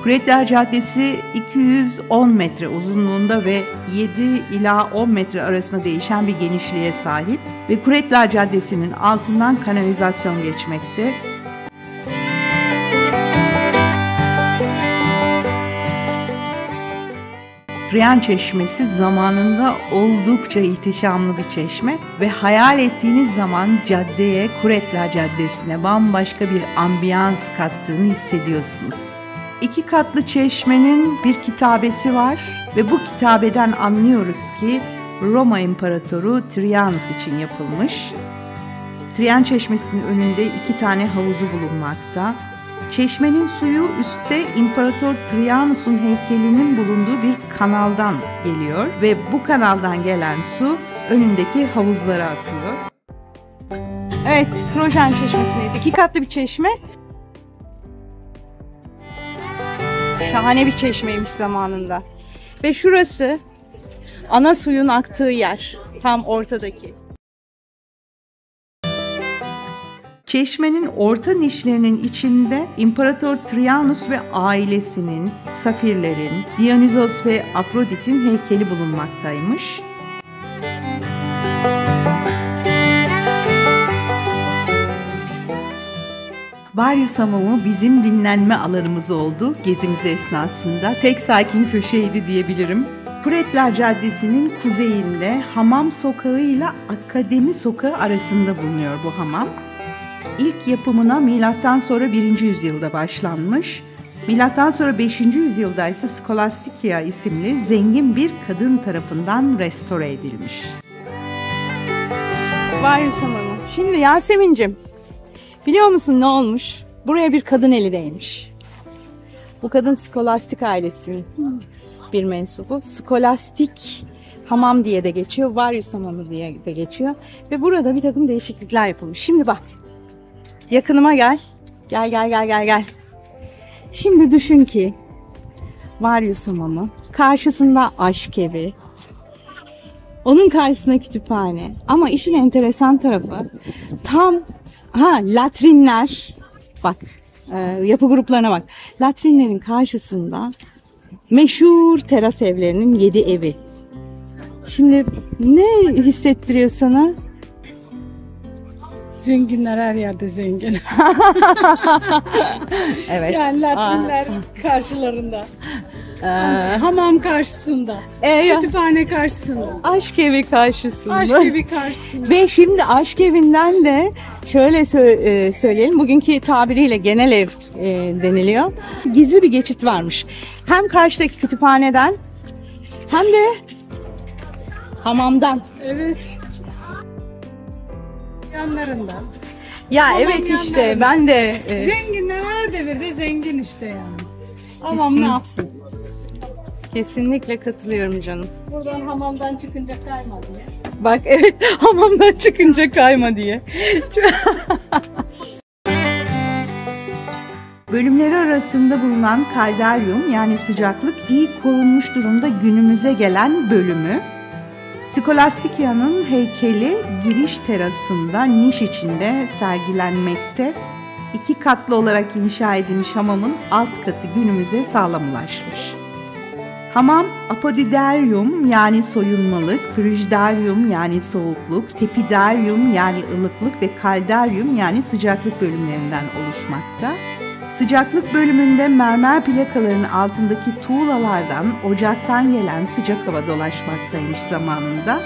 Kuretler Caddesi 210 metre uzunluğunda ve 7 ila 10 metre arasında değişen bir genişliğe sahip ve Kuretler Caddesi'nin altından kanalizasyon geçmekte. Riyan Çeşmesi zamanında oldukça ihtişamlı bir çeşme ve hayal ettiğiniz zaman caddeye, Kuretler Caddesi'ne bambaşka bir ambiyans kattığını hissediyorsunuz. 2 katlı çeşmenin bir kitabesi var ve bu kitabeden anlıyoruz ki Roma İmparatoru Trajanus için yapılmış. Trajan Çeşmesi'nin önünde 2 tane havuzu bulunmakta. Çeşmenin suyu üstte İmparator Trajanus'un heykelinin bulunduğu bir kanaldan geliyor ve bu kanaldan gelen su önündeki havuzlara akıyor.
Evet, Trojan Çeşmesi'ndeyiz. 2 katlı bir çeşme. Şahane bir çeşmeymiş zamanında. Ve şurası ana suyun aktığı yer. Tam ortadaki.
Çeşmenin orta nişlerinin içinde İmparator Trajanus ve ailesinin, safirlerin, Dionysos ve Afrodit'in heykeli bulunmaktaymış. Varius Hamamı bizim dinlenme alanımız oldu gezimiz esnasında. Tek sakin köşeydi diyebilirim. Kuretler Caddesi'nin kuzeyinde Hamam Sokağı ile Akademi Sokağı arasında bulunuyor bu hamam. İlk yapımına milattan sonra 1. yüzyılda başlanmış. Milattan sonra 5. yüzyılda ise Skolastikia isimli zengin bir kadın tarafından restore edilmiş.
Varius Hamamı. Şimdi Yasemin'cim, biliyor musun ne olmuş? Buraya bir kadın eli değmiş. Bu kadın Skolastik ailesinin bir mensubu. Skolastik Hamam diye de geçiyor, Varius Hamamı diye de geçiyor. Ve burada bir takım değişiklikler yapılmış. Şimdi bak, yakınıma gel. Gel. Şimdi düşün ki Varius Hamamı, karşısında aşk evi, onun karşısında kütüphane. Ama işin enteresan tarafı tam latrinler, bak yapı gruplarına bak. Latrinlerin karşısında meşhur teras evlerinin 7 evi. Şimdi ne hissettiriyor sana?
Zenginler her yerde zengin.
Evet.
Yani latrinler karşılarında. Hamam karşısında. Kütüphane karşısında.
Aşk evi karşısında.
Aşk evi karşısında.
Ve şimdi aşk evinden de şöyle söyleyelim. Bugünkü tabiriyle genel ev deniliyor. Gizli bir geçit varmış. Hem karşıdaki kütüphaneden hem de hamamdan.
Evet. Yanlarında.
Ya
Hamam
evet işte
yanlarında.
ben de
Zenginler her devirde zengin işte yani. Hamam ne yapsın?
kesinlikle katılıyorum canım.
Buradan hamamdan çıkınca kayma diye.
Bak evet, hamamdan çıkınca kayma diye.
Bölümleri arasında bulunan kalderyum yani sıcaklık iyi korunmuş durumda günümüze gelen bölümü. Skolastikia'nın heykeli giriş terasında niş içinde sergilenmekte. 2 katlı olarak inşa edilmiş hamamın alt katı günümüze sağlam ulaşmış. Hamam apodideryum yani soyunmalık, frigidaryum yani soğukluk, tepidaryum yani ılıklık ve kalderyum yani sıcaklık bölümlerinden oluşmakta. Sıcaklık bölümünde mermer plakaların altındaki tuğlalardan ocaktan gelen sıcak hava dolaşmaktaymış zamanında.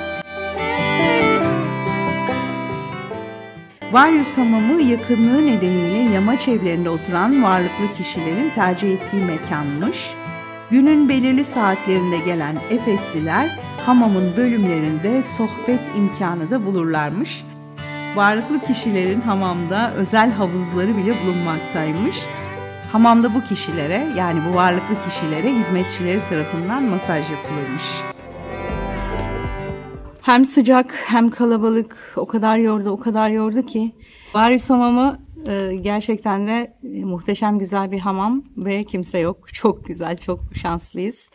Varyus hamamı yakınlığı nedeniyle yamaç evlerinde oturan varlıklı kişilerin tercih ettiği mekanmış. Günün belirli saatlerinde gelen Efesliler hamamın bölümlerinde sohbet imkanı da bulurlarmış. Varlıklı kişilerin hamamda özel havuzları bile bulunmaktaymış. Hamamda bu kişilere, yani bu varlıklı kişilere hizmetçileri tarafından masaj yapılırmış.
Hem sıcak hem kalabalık, o kadar yordu ki. Varyus hamamı gerçekten de muhteşem güzel bir hamam ve kimse yok. Çok güzel, çok şanslıyız.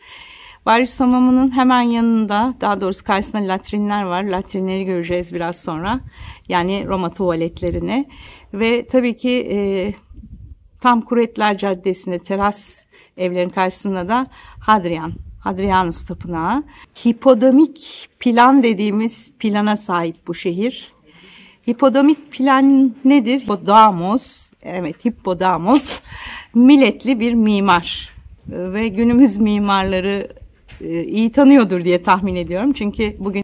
Varyus hamamının hemen yanında, daha doğrusu karşısında latrinler var. Latrinleri göreceğiz biraz sonra. Yani Roma tuvaletlerini. Ve tabii ki tam Kuretler Caddesi'nde teras evlerin karşısında da Hadrianus Tapınağı. Hipodamik plan dediğimiz plana sahip bu şehir. Hipodamik plan nedir? Hippodamos, evet Hippodamos, milletli bir mimar. Ve günümüz mimarları iyi tanıyordur diye tahmin ediyorum. Çünkü bugün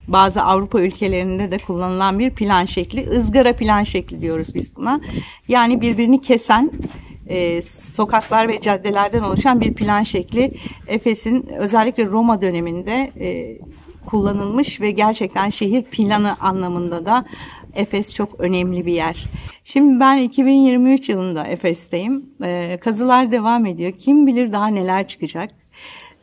bazı Avrupa ülkelerinde de kullanılan bir plan şekli, ızgara plan şekli diyoruz biz buna. Yani birbirini kesen sokaklar ve caddelerden oluşan bir plan şekli Efes'in özellikle Roma döneminde kullanılmış ve gerçekten şehir planı anlamında da Efes çok önemli bir yer. Şimdi ben 2023 yılında Efes'teyim. Kazılar devam ediyor. Kim bilir daha neler çıkacak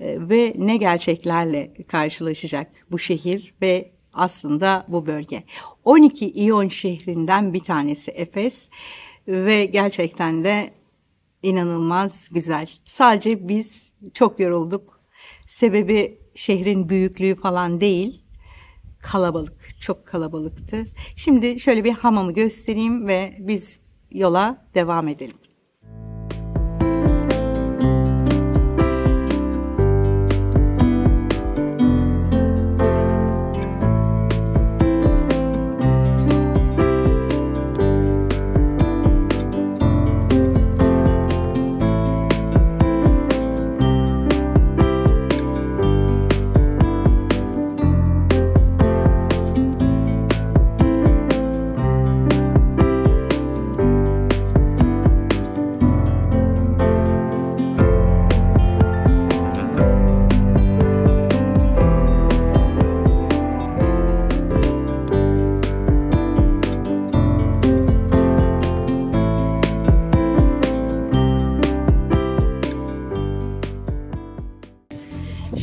ve ne gerçeklerle karşılaşacak bu şehir ve aslında bu bölge. 12 İyon şehrinden bir tanesi Efes ve gerçekten de inanılmaz güzel. Sadece biz çok yorulduk. Sebebi şehrin büyüklüğü falan değil, kalabalık, çok kalabalıktı. Şimdi şöyle bir hamamı göstereyim ve biz yola devam edelim.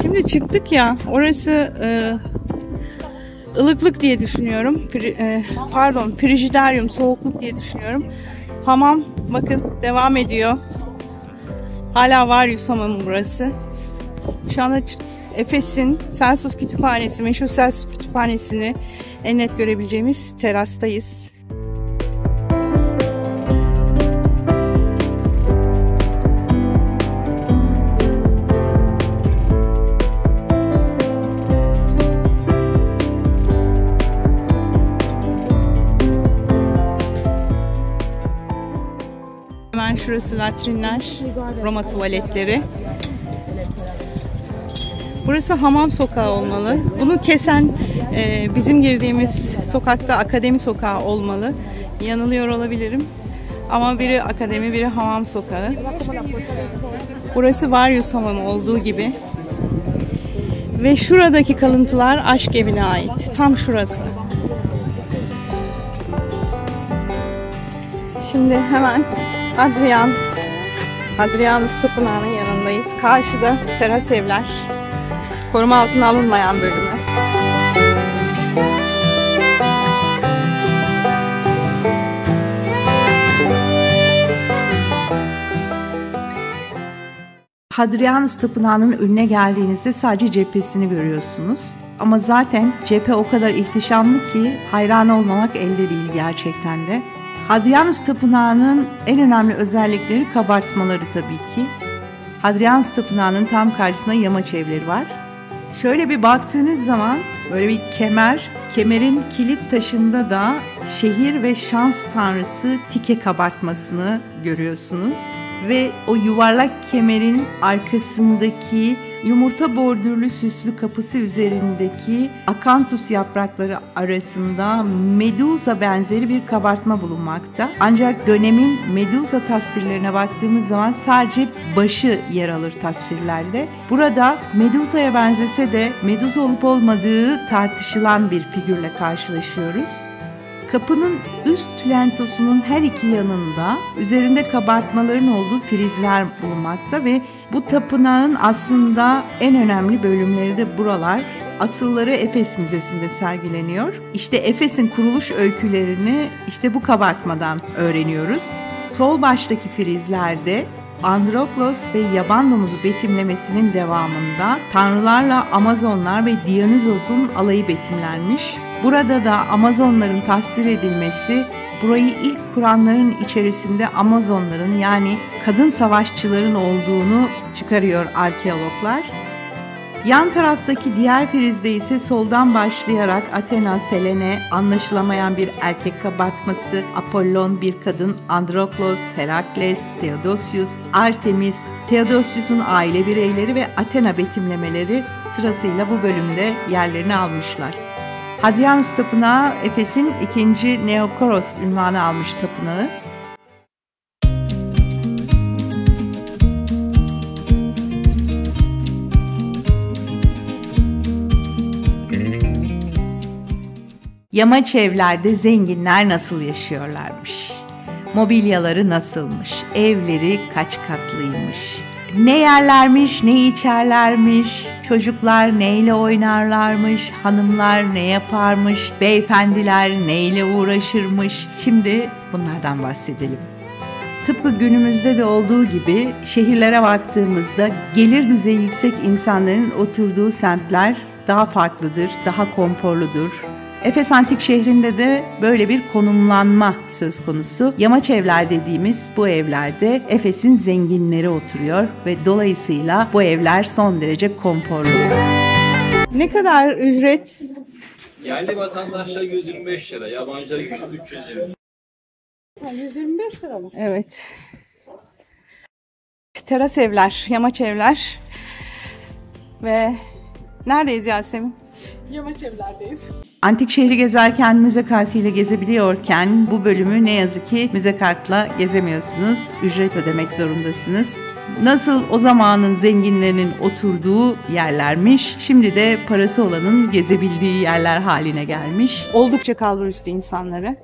Şimdi çıktık ya, orası ılıklık diye düşünüyorum. Frijideryum, soğukluk diye düşünüyorum. Hamam bakın devam ediyor. Hala Varyus hamamı burası. Şu anda Efes'in Celsus Kütüphanesi, meşhur Celsus Kütüphanesi'ni en net görebileceğimiz terastayız. Hemen şurası latrinler, Roma tuvaletleri. Burası hamam sokağı olmalı. Bunu kesen bizim girdiğimiz sokakta Akademi Sokağı olmalı. Yanılıyor olabilirim. Ama biri akademi, biri hamam sokağı. Burası Varyus hamamı olduğu gibi. Ve şuradaki kalıntılar aşk evine ait. Tam şurası. Şimdi hemen Hadrianus Tapınağı'nın yanındayız. Karşıda teras evler. Koruma altına alınmayan bölümü.
Hadrianus Tapınağı'nın önüne geldiğinizde sadece cephesini görüyorsunuz. Ama zaten cephe o kadar ihtişamlı ki hayran olmamak elde değil gerçekten de. Hadrianus Tapınağı'nın en önemli özellikleri kabartmaları tabii ki. Hadrianus Tapınağı'nın tam karşısında yamaç evleri var. Şöyle bir baktığınız zaman böyle bir kemerin kilit taşında da şehir ve şans tanrısı Tike kabartmasını görüyorsunuz. ve o yuvarlak kemerin arkasındaki yumurta bordürlü süslü kapısı üzerindeki akantus yaprakları arasında meduza benzeri bir kabartma bulunmakta. Ancak dönemin meduza tasvirlerine baktığımız zaman sadece başı yer alır tasvirlerde. Burada meduzaya benzese de meduza olup olmadığı tartışılan bir figürle karşılaşıyoruz. Kapının üst lentosunun her iki yanında üzerinde kabartmaların olduğu frizler bulunmakta ve bu tapınağın aslında en önemli bölümleri de buralar. Asılları Efes Müzesi'nde sergileniyor. İşte Efes'in kuruluş öykülerini işte bu kabartmadan öğreniyoruz. Sol baştaki frizlerde Androklos ve yaban domuzu betimlemesinin devamında tanrılarla Amazonlar ve Dionysos'un alayı betimlenmiş. Burada da Amazonların tasvir edilmesi, burayı ilk kuranların içerisinde Amazonların yani kadın savaşçıların olduğunu çıkarıyor arkeologlar. Yan taraftaki diğer frizde ise soldan başlayarak Athena, Selene, anlaşılamayan bir erkek kabartması, Apollon bir kadın, Androklos, Herakles, Theodosius, Artemis, Theodosius'un aile bireyleri ve Athena betimlemeleri sırasıyla bu bölümde yerlerini almışlar. Hadrianus Tapınağı, Efes'in 2. Neokoros ünvanı almış tapınağı. Yamaç evlerde zenginler nasıl yaşıyorlarmış? Mobilyaları nasılmış? Evleri kaç katlıymış? Ne yerlermiş, ne içerlermiş? Çocuklar neyle oynarlarmış? Hanımlar ne yaparmış? Beyefendiler neyle uğraşırmış? Şimdi bunlardan bahsedelim. Tıpkı günümüzde de olduğu gibi şehirlere baktığımızda gelir düzeyi yüksek insanların oturduğu semtler daha farklıdır, daha konforludur. Efes Antik Şehri'nde de böyle bir konumlanma söz konusu. Yamaç evler dediğimiz bu evlerde Efes'in zenginleri oturuyor ve dolayısıyla bu evler son derece konforlu.
Ne kadar ücret?
Yerli vatandaşlar 125 lira, yabancılar 320.
125 lira mı?
Evet. Teras evler, yamaç evler ve neredeyiz Yasemin?
Yamaç evlerdeyiz.
Antik şehri gezerken müze kartıyla gezebiliyorken bu bölümü ne yazık ki müze kartla gezemiyorsunuz. Ücret ödemek zorundasınız. Nasıl o zamanın zenginlerinin oturduğu yerlermiş, şimdi de parası olanın gezebildiği yerler haline gelmiş.
Oldukça kalburüstü insanları.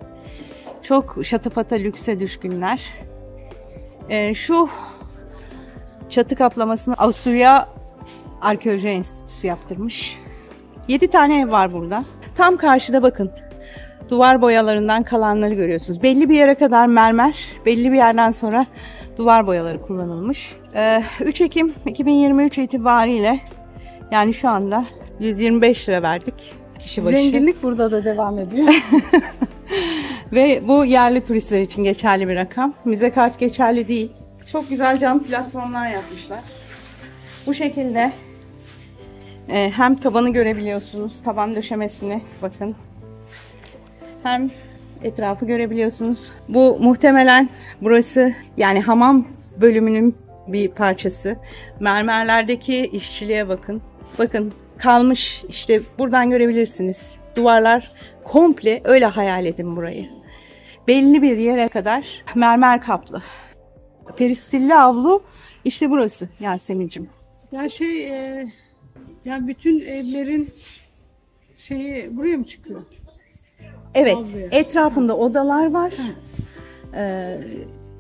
Çok şatafata, lükse düşkünler. Şu çatı kaplamasını Avusturya Arkeoloji Enstitüsü yaptırmış. 7 tane ev var burada. Tam karşıda bakın. Duvar boyalarından kalanları görüyorsunuz. Belli bir yere kadar mermer, belli bir yerden sonra duvar boyaları kullanılmış. 3 Ekim 2023 itibariyle yani şu anda 125 lira verdik kişi başı.
Zenginlik burada da devam ediyor.
Ve bu yerli turistler için geçerli bir rakam. Müze kart geçerli değil. Çok güzel cam platformlar yapmışlar. Bu şekilde hem tabanı görebiliyorsunuz, taban döşemesini bakın. Hem etrafı görebiliyorsunuz. Bu muhtemelen burası yani hamam bölümünün bir parçası. Mermerlerdeki işçiliğe bakın. Bakın kalmış işte buradan görebilirsiniz. Duvarlar komple öyle hayal edin burayı. Belli bir yere kadar mermer kaplı. Peristilli avlu işte burası Yasemin'cim.
Ya yani bütün evlerin buraya mı çıkıyor?
Evet,
Avluya.
etrafında odalar var.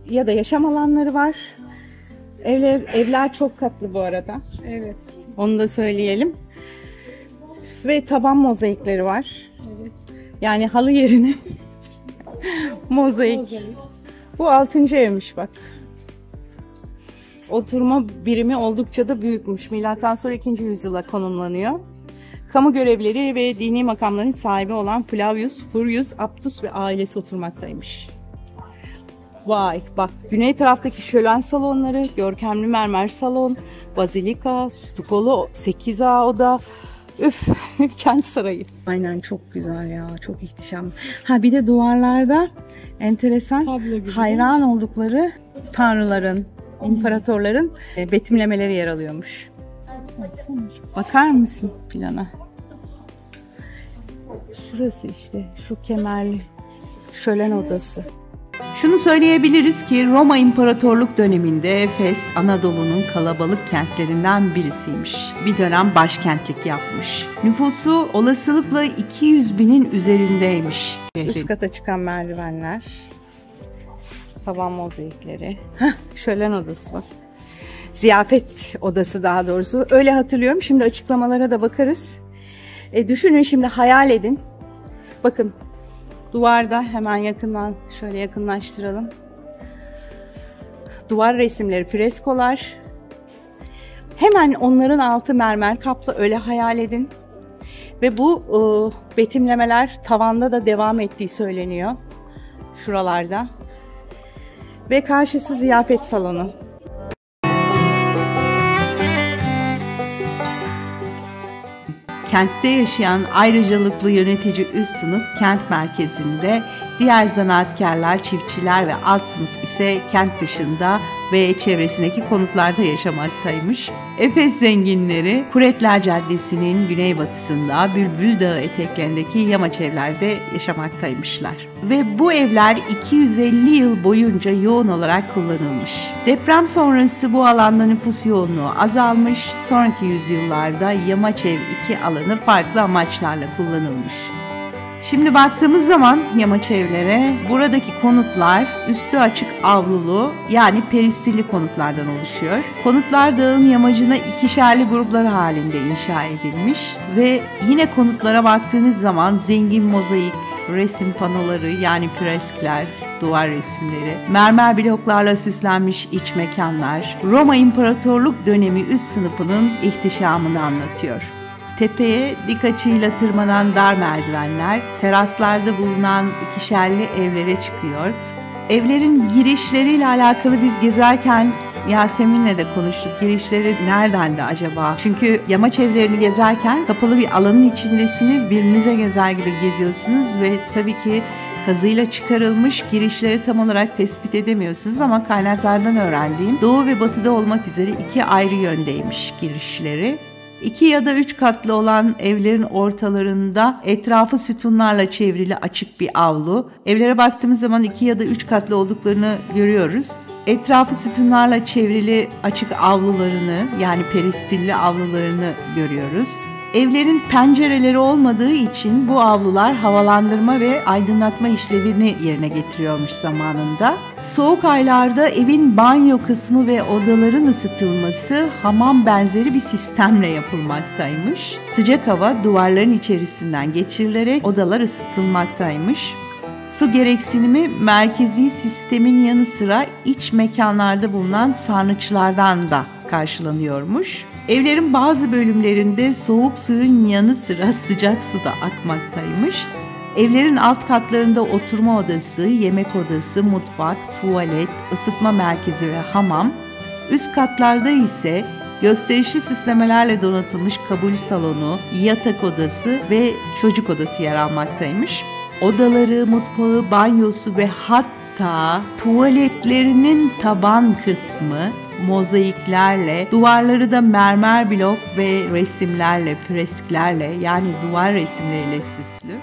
Ya da yaşam alanları var. Evler çok katlı bu arada.
Evet.
Onu da söyleyelim. Ve taban mozaikleri var.
Evet.
Yani halı yerine mozaik. Bu 6. evmiş bak. Oturma birimi oldukça da büyükmüş. Milattan sonra 2. yüzyıla konumlanıyor. Kamu görevleri ve dini makamların sahibi olan Flavius, Furius, Aptus ve ailesi oturmaktaymış. Vay bak, güney taraftaki şölen salonları, görkemli mermer salon, bazilika, stukolu 8A oda, üf kent sarayı. Aynen çok güzel ya, çok ihtişam. Ha bir de duvarlarda enteresan
Tablo gibi.
hayran oldukları tanrıların imparatorların betimlemeleri yer alıyormuş. Bakar mısın plana? Şurası işte, şu kemerli şölen odası.
Şunu söyleyebiliriz ki Roma İmparatorluk döneminde Efes, Anadolu'nun kalabalık kentlerinden birisiymiş. Bir dönem başkentlik yapmış. Nüfusu olasılıkla 200 binin üzerindeymiş şehrin.
Üst kata çıkan merdivenler, tavan mozaikleri. Şölen odası bak. Ziyafet odası daha doğrusu. Öyle hatırlıyorum. Şimdi açıklamalara da bakarız. Düşünün şimdi, hayal edin. Bakın. Duvarda hemen yakından şöyle yakınlaştıralım. Duvar resimleri, freskolar. Hemen onların altı mermer kaplı, öyle hayal edin. Ve bu betimlemeler tavanda da devam ettiği söyleniyor. Şuralarda. Ve karşısı ziyafet salonu.
Kentte yaşayan ayrıcalıklı yönetici üst sınıf kent merkezinde, diğer zanaatkarlar, çiftçiler ve alt sınıf ise kent dışında ve çevresindeki konutlarda yaşamaktaymış. Efes zenginleri Kuretler Caddesi'nin güneybatısında Bülbül Dağı eteklerindeki yamaç evlerde yaşamaktaymışlar. Ve bu evler 250 yıl boyunca yoğun olarak kullanılmış. Deprem sonrası bu alanda nüfus yoğunluğu azalmış, sonraki yüzyıllarda yamaç ev 2 alanı farklı amaçlarla kullanılmış. Şimdi baktığımız zaman yamaç evlere, buradaki konutlar üstü açık avlulu, yani peristilli konutlardan oluşuyor. Konutlar dağın yamacına ikişerli gruplar halinde inşa edilmiş ve yine konutlara baktığınız zaman zengin mozaik, resim panoları yani freskler, duvar resimleri, mermer bloklarla süslenmiş iç mekanlar, Roma İmparatorluk dönemi üst sınıfının ihtişamını anlatıyor. Tepeye dik açıyla tırmanan dar merdivenler, teraslarda bulunan ikişerli evlere çıkıyor. Evlerin girişleriyle alakalı biz gezerken Yasemin'le de konuştuk. Girişleri nereden de acaba? Çünkü yamaç evlerini gezerken kapalı bir alanın içindesiniz, bir müze gezer gibi geziyorsunuz ve tabii ki kazıyla çıkarılmış girişleri tam olarak tespit edemiyorsunuz ama kaynaklardan öğrendiğim doğu ve batıda olmak üzere 2 ayrı yöndeymiş girişleri. 2 ya da 3 katlı olan evlerin ortalarında etrafı sütunlarla çevrili açık bir avlu. Evlere baktığımız zaman 2 ya da 3 katlı olduklarını görüyoruz. Etrafı sütunlarla çevrili açık avlularını, yani peristilli avlularını görüyoruz. Evlerin pencereleri olmadığı için bu avlular havalandırma ve aydınlatma işlevini yerine getiriyormuş zamanında. Soğuk aylarda evin banyo kısmı ve odaların ısıtılması hamam benzeri bir sistemle yapılmaktaymış. Sıcak hava duvarların içerisinden geçirilerek odalar ısıtılmaktaymış. Su gereksinimi merkezi sistemin yanı sıra iç mekanlarda bulunan sarnıçlardan da karşılanıyormuş. Evlerin bazı bölümlerinde soğuk suyun yanı sıra sıcak su da akmaktaymış. Evlerin alt katlarında oturma odası, yemek odası, mutfak, tuvalet, ısıtma merkezi ve hamam. Üst katlarda ise gösterişli süslemelerle donatılmış kabul salonu, yatak odası ve çocuk odası yer almaktaymış. Odaları, mutfağı, banyosu ve hatta tuvaletlerinin taban kısmı mozaiklerle, duvarları da mermer blok ve resimlerle, fresklerle, yani duvar resimleriyle süslü.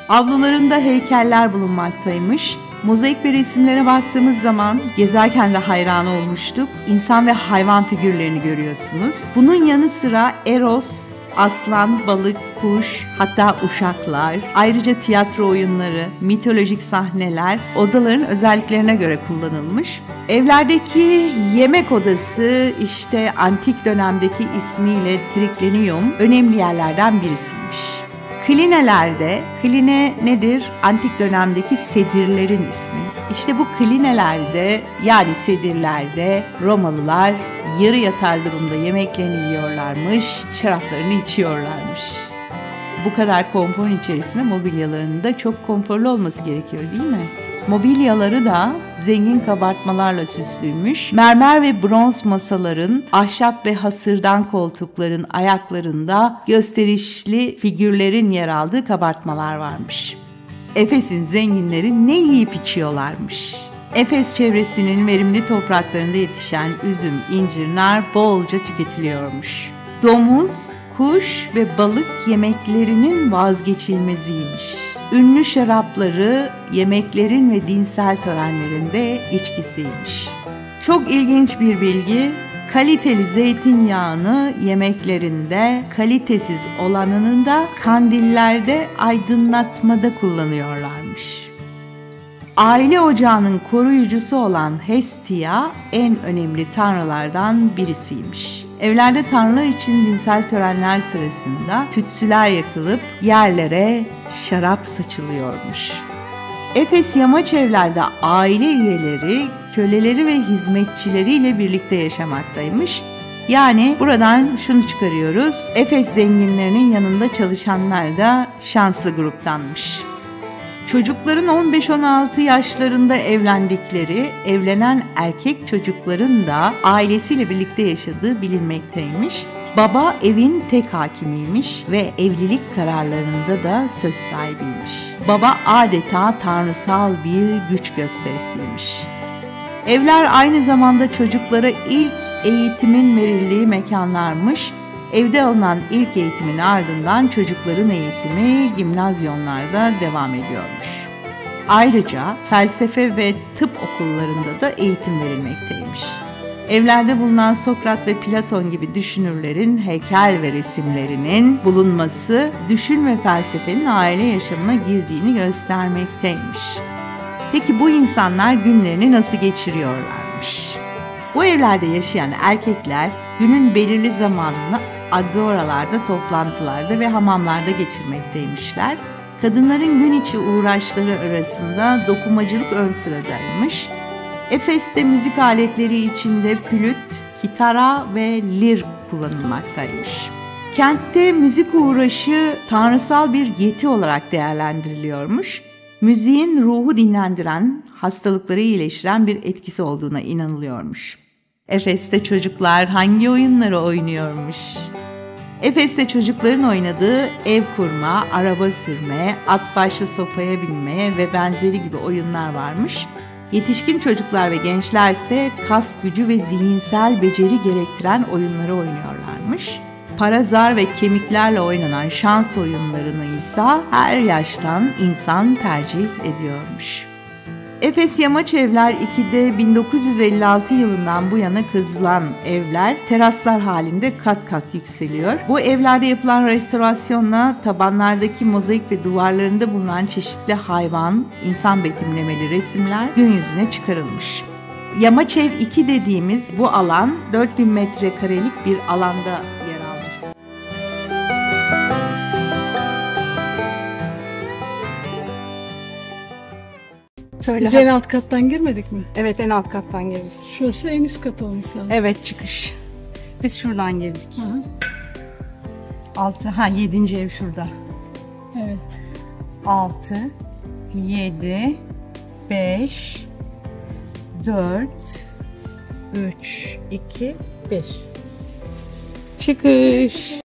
Avlularında heykeller bulunmaktaymış. Mozaik ve resimlere baktığımız zaman gezerken de hayran olmuştuk. İnsan ve hayvan figürlerini görüyorsunuz. Bunun yanı sıra Eros, aslan, balık, kuş, hatta uşaklar, ayrıca tiyatro oyunları, mitolojik sahneler odaların özelliklerine göre kullanılmış. Evlerdeki yemek odası işte antik dönemdeki ismiyle Triklinium önemli yerlerden birisiymiş. Klinelerde, kline nedir? Antik dönemdeki sedirlerin ismi. İşte bu klinelerde, yani sedirlerde Romalılar yarı yatar durumda yemeklerini yiyorlarmış, şaraplarını içiyorlarmış. Bu kadar konfor içerisinde mobilyalarının da çok konforlu olması gerekiyor, değil mi? Mobilyaları da zengin kabartmalarla süslüymüş. Mermer ve bronz masaların, ahşap ve hasırdan koltukların ayaklarında gösterişli figürlerin yer aldığı kabartmalar varmış. Efes'in zenginleri ne yiyip içiyorlarmış. Efes çevresinin verimli topraklarında yetişen üzüm, incir, nar bolca tüketiliyormuş. Domuz, kuş ve balık yemeklerinin vazgeçilmeziymiş. Ünlü şarapları yemeklerin ve dinsel törenlerinde içkisiymiş. Çok ilginç bir bilgi, kaliteli zeytinyağını yemeklerinde, kalitesiz olanını da kandillerde aydınlatmada kullanıyorlarmış. Aile ocağının koruyucusu olan Hestia en önemli tanrılardan birisiymiş. Evlerde tanrılar için dinsel törenler sırasında tütsüler yakılıp yerlere şarap saçılıyormuş. Efes yamaç evlerde aile üyeleri, köleleri ve hizmetçileriyle birlikte yaşamaktaymış. Yani buradan şunu çıkarıyoruz, Efes zenginlerinin yanında çalışanlar da şanslı gruptanmış. Çocukların 15-16 yaşlarında evlendikleri, evlenen erkek çocukların da ailesiyle birlikte yaşadığı bilinmekteymiş. Baba evin tek hakimiymiş ve evlilik kararlarında da söz sahibiymiş. Baba adeta tanrısal bir güç gösterisiymiş. Evler aynı zamanda çocuklara ilk eğitimin verildiği mekanlarmış. Evde alınan ilk eğitimin ardından çocukların eğitimi gimnazyonlarda devam ediyormuş. Ayrıca felsefe ve tıp okullarında da eğitim verilmekteymiş. Evlerde bulunan Sokrat ve Platon gibi düşünürlerin heykel ve resimlerinin bulunması düşün ve felsefenin aile yaşamına girdiğini göstermekteymiş. Peki bu insanlar günlerini nasıl geçiriyorlarmış? Bu evlerde yaşayan erkekler günün belirli zamanını agoralarda, toplantılarda ve hamamlarda geçirmekteymişler. Kadınların gün içi uğraşları arasında dokumacılık ön sıradaymış. Efes'te müzik aletleri içinde flüt, kitara ve lir kullanılmaktaymış. Kentte müzik uğraşı tanrısal bir yeti olarak değerlendiriliyormuş. Müziğin ruhu dinlendiren, hastalıkları iyileştiren bir etkisi olduğuna inanılıyormuş. Efes'te çocuklar hangi oyunları oynuyormuş? Efes'te çocukların oynadığı ev kurma, araba sürme, at başlı sopaya binme ve benzeri gibi oyunlar varmış. Yetişkin çocuklar ve gençlerse kas gücü ve zihinsel beceri gerektiren oyunları oynuyorlarmış. Para, zar ve kemiklerle oynanan şans oyunlarını ise her yaştan insan tercih ediyormuş. Efes Yamaç Evler 2'de 1956 yılından bu yana kazılan evler teraslar halinde kat kat yükseliyor. Bu evlerde yapılan restorasyonla tabanlardaki mozaik ve duvarlarında bulunan çeşitli hayvan, insan betimlemeli resimler gün yüzüne çıkarılmış. Yamaç Ev 2 dediğimiz bu alan 4000 metrekarelik bir alanda yer almış.
Söyle.
Biz en alt kattan girmedik mi?
Evet, en alt kattan girdik.
Şurası en üst kat olması lazım.
Evet, çıkış. Biz şuradan girdik.
Hı.
7. ev şurada.
Evet.
6, 7, 5, 4, 3, 2, 1. Çıkış.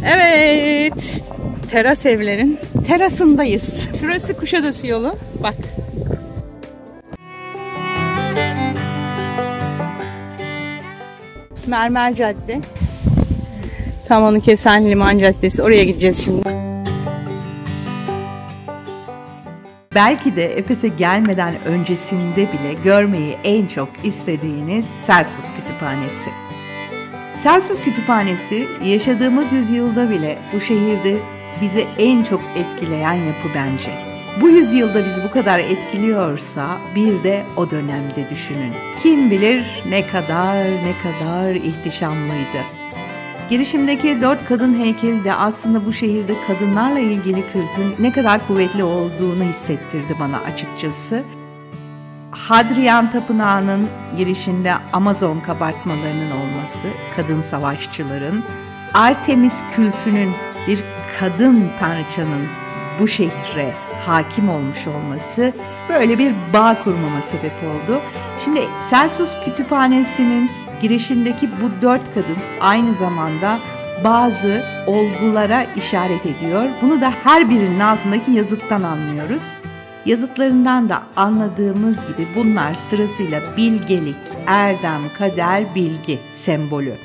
Evet, teras evlerin terasındayız. Şurası Kuşadası yolu. Bak. Mermer Cadde. Tam onu kesen Liman Caddesi. Oraya gideceğiz şimdi.
Belki de Efes'e gelmeden öncesinde bile görmeyi en çok istediğiniz Celsus Kütüphanesi. Celsus Kütüphanesi yaşadığımız yüzyılda bile bu şehirde bizi en çok etkileyen yapı bence. Bu yüzyılda bizi bu kadar etkiliyorsa bir de o dönemde düşünün. Kim bilir ne kadar ihtişamlıydı. Girişimdeki 4 kadın heykeli de aslında bu şehirde kadınlarla ilgili kültürün ne kadar kuvvetli olduğunu hissettirdi bana açıkçası. Hadrian Tapınağı'nın girişinde Amazon kabartmalarının olması, kadın savaşçıların, Artemis kültünün, bir kadın tanrıçanın bu şehre hakim olmuş olması böyle bir bağ kurmama sebep oldu. Şimdi Celsus Kütüphanesi'nin girişindeki bu 4 kadın aynı zamanda bazı olgulara işaret ediyor. Bunu da her birinin altındaki yazıttan anlıyoruz. Yazıtlarından da anladığımız gibi bunlar sırasıyla bilgelik, erdem, kader, bilgi sembolü.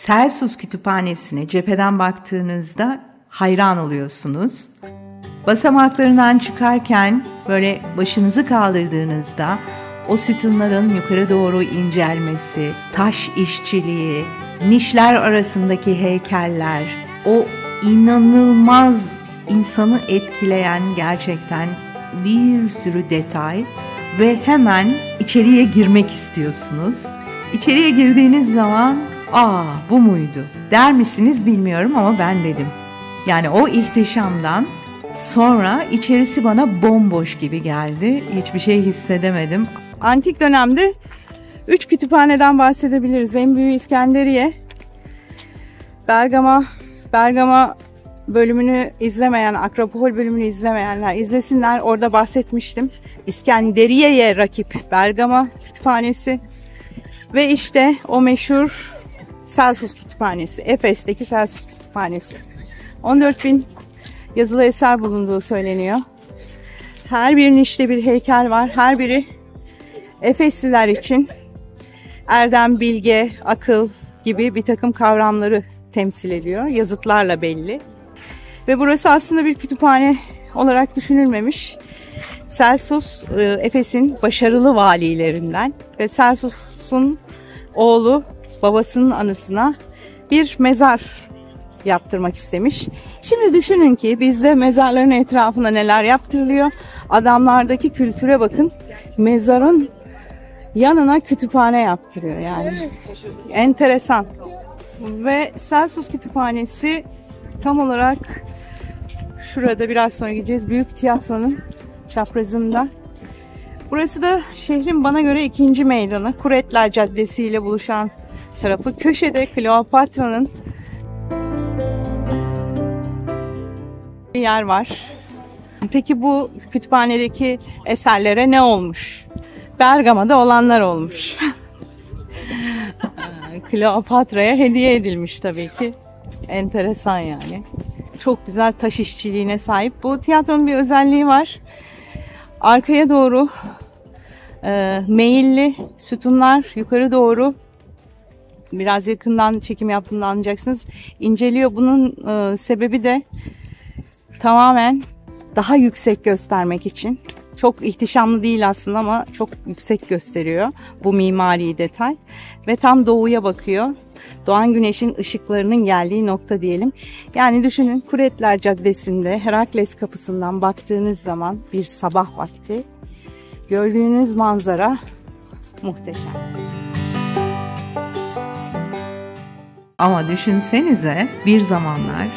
Celsus Kütüphanesi'ne cepheden baktığınızda hayran oluyorsunuz. Basamaklarından çıkarken böyle başınızı kaldırdığınızda o sütunların yukarı doğru incelmesi, taş işçiliği, nişler arasındaki heykeller, o inanılmaz insanı etkileyen gerçekten bir sürü detay ve hemen içeriye girmek istiyorsunuz. İçeriye girdiğiniz zaman bu muydu der misiniz bilmiyorum ama ben dedim. Yani o ihtişamdan sonra içerisi bana bomboş gibi geldi. Hiçbir şey hissedemedim.
Antik dönemde 3 kütüphaneden bahsedebiliriz. En büyüğü İskenderiye, Bergama bölümünü izlemeyen, Akropol bölümünü izlemeyenler izlesinler. Orada bahsetmiştim. İskenderiye'ye rakip Bergama Kütüphanesi ve işte o meşhur Celsus Kütüphanesi, Efes'teki Celsus Kütüphanesi. 14.000 yazılı eser bulunduğu söyleniyor. Her birinin işte bir heykel var. Her biri Efesliler için erdem, bilge, akıl gibi bir takım kavramları temsil ediyor. Yazıtlarla belli. Ve burası aslında bir kütüphane olarak düşünülmemiş. Celsus, Efes'in başarılı valilerinden ve Celsus'un oğlu babasının anısına bir mezar yaptırmak istemiş. Şimdi düşünün ki bizde mezarların etrafında neler yaptırılıyor. Adamlardaki kültüre bakın. Mezarın yanına kütüphane yaptırıyor yani. Enteresan. Ve Celsus Kütüphanesi tam olarak şurada, biraz sonra gideceğiz, Büyük Tiyatro'nun çaprazında. Burası da şehrin bana göre ikinci meydanı. Kuretler Caddesi ile buluşan tarafı. Köşede Kleopatra'nın bir yer var. Peki bu kütüphanedeki eserlere ne olmuş? Bergama'da olanlar olmuş. Kleopatra'ya hediye edilmiş tabii ki. Enteresan yani. Çok güzel taş işçiliğine sahip. Bu tiyatronun bir özelliği var. Arkaya doğru meyilli sütunlar yukarı doğru, biraz yakından çekim yaptığımda anlayacaksınız, inceliyor. Bunun sebebi de tamamen daha yüksek göstermek için. Çok ihtişamlı değil aslında ama çok yüksek gösteriyor bu mimari detay. Ve tam doğuya bakıyor. Doğan güneşin ışıklarının geldiği nokta diyelim. Yani düşünün, Kuretler Caddesi'nde Herakles kapısından baktığınız zaman bir sabah vakti gördüğünüz manzara muhteşem.
Ama düşünsenize, bir zamanlar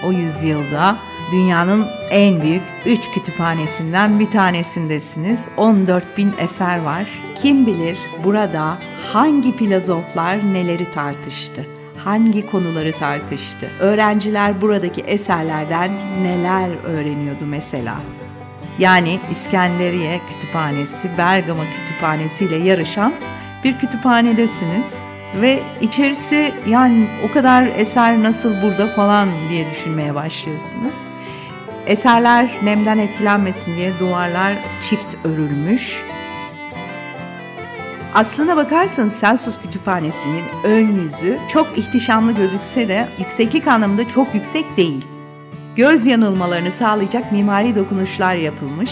o yüzyılda dünyanın en büyük 3 kütüphanesinden bir tanesindesiniz. 14.000 eser var. Kim bilir burada hangi filozoflar neleri tartıştı, hangi konuları tartıştı. Öğrenciler buradaki eserlerden neler öğreniyordu mesela. Yani İskenderiye Kütüphanesi, Bergama Kütüphanesi ile yarışan bir kütüphanedesiniz. Ve içerisi, yani o kadar eser nasıl burada falan diye düşünmeye başlıyorsunuz. Eserler nemden etkilenmesin diye duvarlar çift örülmüş. Aslına bakarsanız Celsus Kütüphanesi'nin ön yüzü çok ihtişamlı gözükse de yükseklik anlamında çok yüksek değil. Göz yanılmalarını sağlayacak mimari dokunuşlar yapılmış.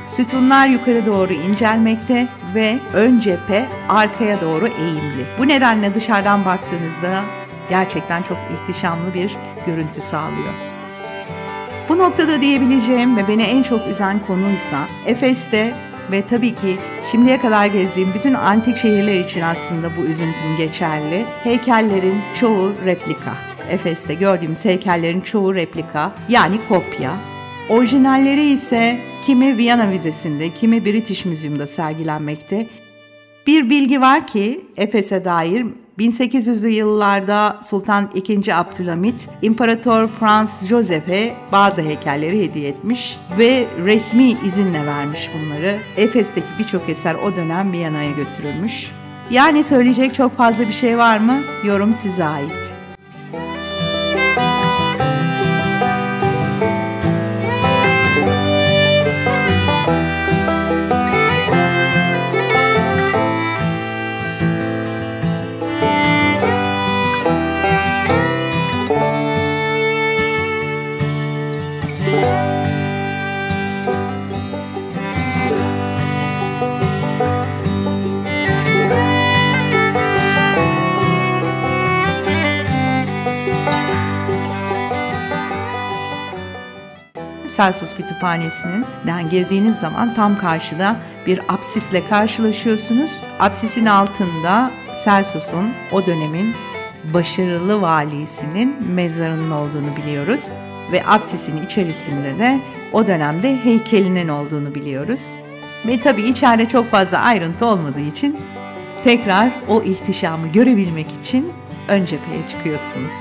Sütunlar yukarı doğru incelmekte ve ön cephe arkaya doğru eğimli. Bu nedenle dışarıdan baktığınızda gerçekten çok ihtişamlı bir görüntü sağlıyor. Bu noktada diyebileceğim ve beni en çok üzen konuysa Efes'te ve tabii ki şimdiye kadar gezdiğim bütün antik şehirler için aslında bu üzüntüm geçerli. Heykellerin çoğu replika. Efes'te gördüğümüz heykellerin çoğu replika, yani kopya. Orijinalleri ise kimi Viyana Müzesi'nde, kimi British Museum'da sergilenmekte. Bir bilgi var ki Efes'e dair 1800'lü yıllarda Sultan II. Abdülhamit, İmparator Franz Joseph'e bazı heykelleri hediye etmiş ve resmi izinle vermiş bunları. Efes'teki birçok eser o dönem Viyana'ya götürülmüş. Yani söyleyecek çok fazla bir şey var mı? Yorum size ait. Celsus Kütüphanesi'nden girdiğiniz zaman tam karşıda bir apsisle karşılaşıyorsunuz. Apsisin altında Celsus'un, o dönemin başarılı valisinin mezarının olduğunu biliyoruz. Ve apsisin içerisinde de o dönemde heykelinin olduğunu biliyoruz. Ve tabii içeride çok fazla ayrıntı olmadığı için tekrar o ihtişamı görebilmek için ön cepheye çıkıyorsunuz.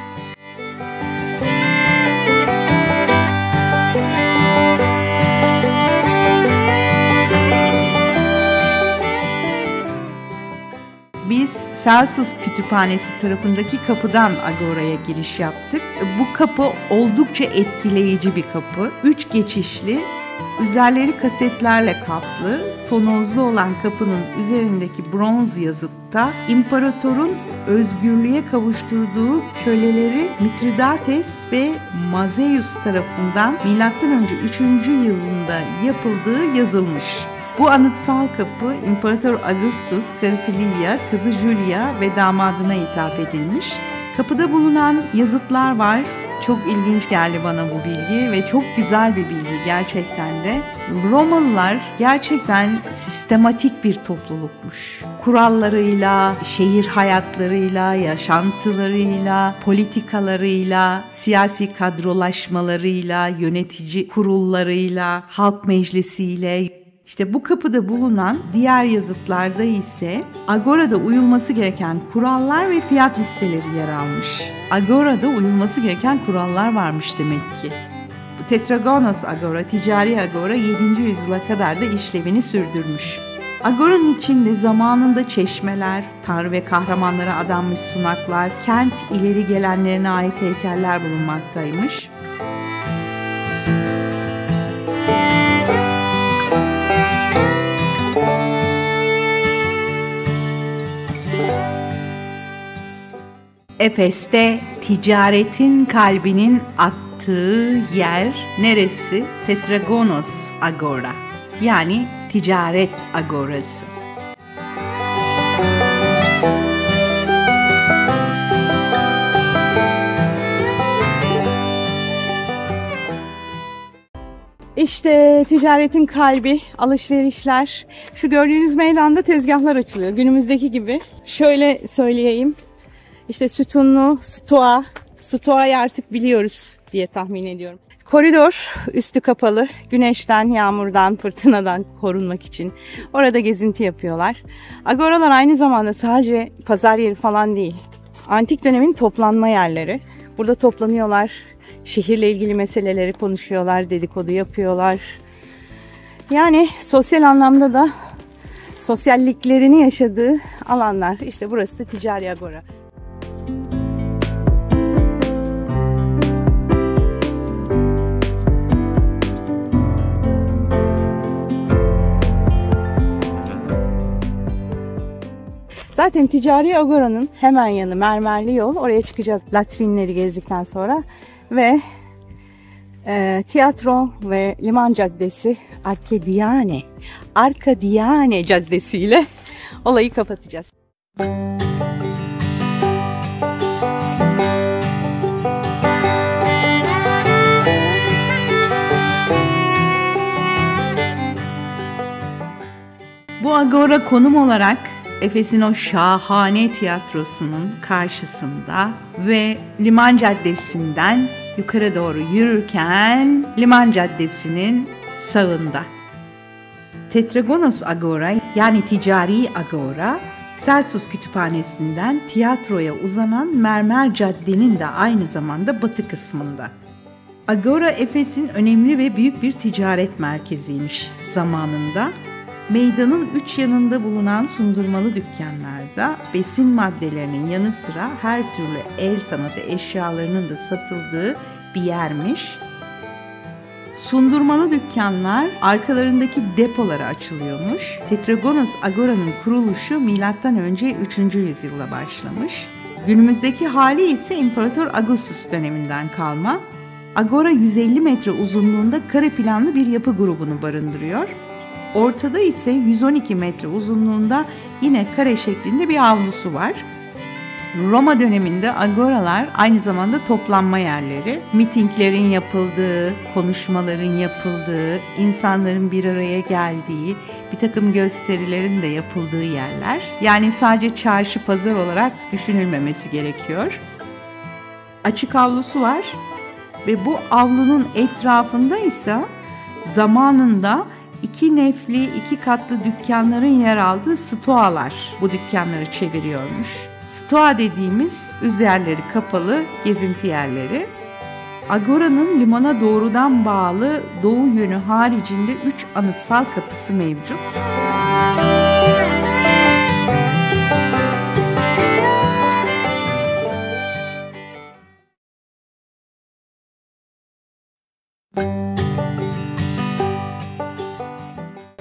Biz Celsus Kütüphanesi tarafındaki kapıdan Agora'ya giriş yaptık. Bu kapı oldukça etkileyici bir kapı. 3 geçişli, üzerleri kasetlerle kaplı, tonozlu olan kapının üzerindeki bronz yazıtta imparatorun özgürlüğe kavuşturduğu köleleri Mitridates ve Mazeus tarafından M.Ö. 3. yılında yapıldığı yazılmış. Bu anıtsal kapı İmparator Augustus, karısı Livia, kızı Julia ve damadına ithaf edilmiş. Kapıda bulunan yazıtlar var. Çok ilginç geldi bana bu bilgi ve çok güzel bir bilgi gerçekten de. Romalılar gerçekten sistematik bir toplulukmuş. Kurallarıyla, şehir hayatlarıyla, yaşantılarıyla, politikalarıyla, siyasi kadrolaşmalarıyla, yönetici kurullarıyla, halk meclisiyle. İşte bu kapıda bulunan diğer yazıtlarda ise Agora'da uyulması gereken kurallar ve fiyat listeleri yer almış. Agora'da uyulması gereken kurallar varmış demek ki. Tetragonos Agora, ticari agora 7. yüzyıla kadar da işlevini sürdürmüş. Agora'nın içinde zamanında çeşmeler, tanrı ve kahramanlara adanmış sunaklar, kent ileri gelenlerine ait heykeller bulunmaktaymış. Efes'te ticaretin kalbinin attığı yer neresi? Tetragonos Agora, yani ticaret agorası.
İşte ticaretin kalbi, alışverişler. Şu gördüğünüz meydanda tezgahlar açılıyor. Günümüzdeki gibi. Şöyle söyleyeyim. İşte sütunlu, stoğayı artık biliyoruz diye tahmin ediyorum. Koridor üstü kapalı, güneşten, yağmurdan, fırtınadan korunmak için orada gezinti yapıyorlar. Agoralar aynı zamanda sadece pazar yeri falan değil. Antik dönemin toplanma yerleri. Burada toplanıyorlar, şehirle ilgili meseleleri konuşuyorlar, dedikodu yapıyorlar. Yani sosyal anlamda da sosyalliklerini yaşadığı alanlar. İşte burası da ticari agora. Zaten ticari agoranın hemen yanı mermerli yol. Oraya çıkacağız latrinleri gezdikten sonra. Ve tiyatro ve liman caddesi Arkadiane Caddesi ile olayı kapatacağız.
Bu agora konum olarak Efes'in o şahane tiyatrosunun karşısında ve Liman Caddesi'nden yukarı doğru yürürken Liman Caddesi'nin sağında. Tetragonos Agora yani ticari agora, Celsus Kütüphanesi'nden tiyatroya uzanan mermer caddenin de aynı zamanda batı kısmında. Agora, Efes'in önemli ve büyük bir ticaret merkeziymiş zamanında. Meydanın üç yanında bulunan sundurmalı dükkanlarda besin maddelerinin yanı sıra her türlü el sanatı eşyalarının da satıldığı bir yermiş. Sundurmalı dükkanlar arkalarındaki depolara açılıyormuş. Tetragonos Agora'nın kuruluşu M.Ö. 3. yüzyılda başlamış. Günümüzdeki hali ise İmparator Augustus döneminden kalma. Agora 150 metre uzunluğunda kare planlı bir yapı grubunu barındırıyor. Ortada ise 112 metre uzunluğunda yine kare şeklinde bir avlusu var. Roma döneminde agoralar aynı zamanda toplanma yerleri, mitinglerin yapıldığı, konuşmaların yapıldığı, insanların bir araya geldiği, bir takım gösterilerin de yapıldığı yerler. Yani sadece çarşı pazar olarak düşünülmemesi gerekiyor. Açık avlusu var ve bu avlunun etrafında ise zamanında 2 nefli, 2 katlı dükkanların yer aldığı stoalar bu dükkanları çeviriyormuş. Stoa dediğimiz üzerleri kapalı gezinti yerleri. Agora'nın limana doğrudan bağlı doğu yönü haricinde 3 anıtsal kapısı mevcut.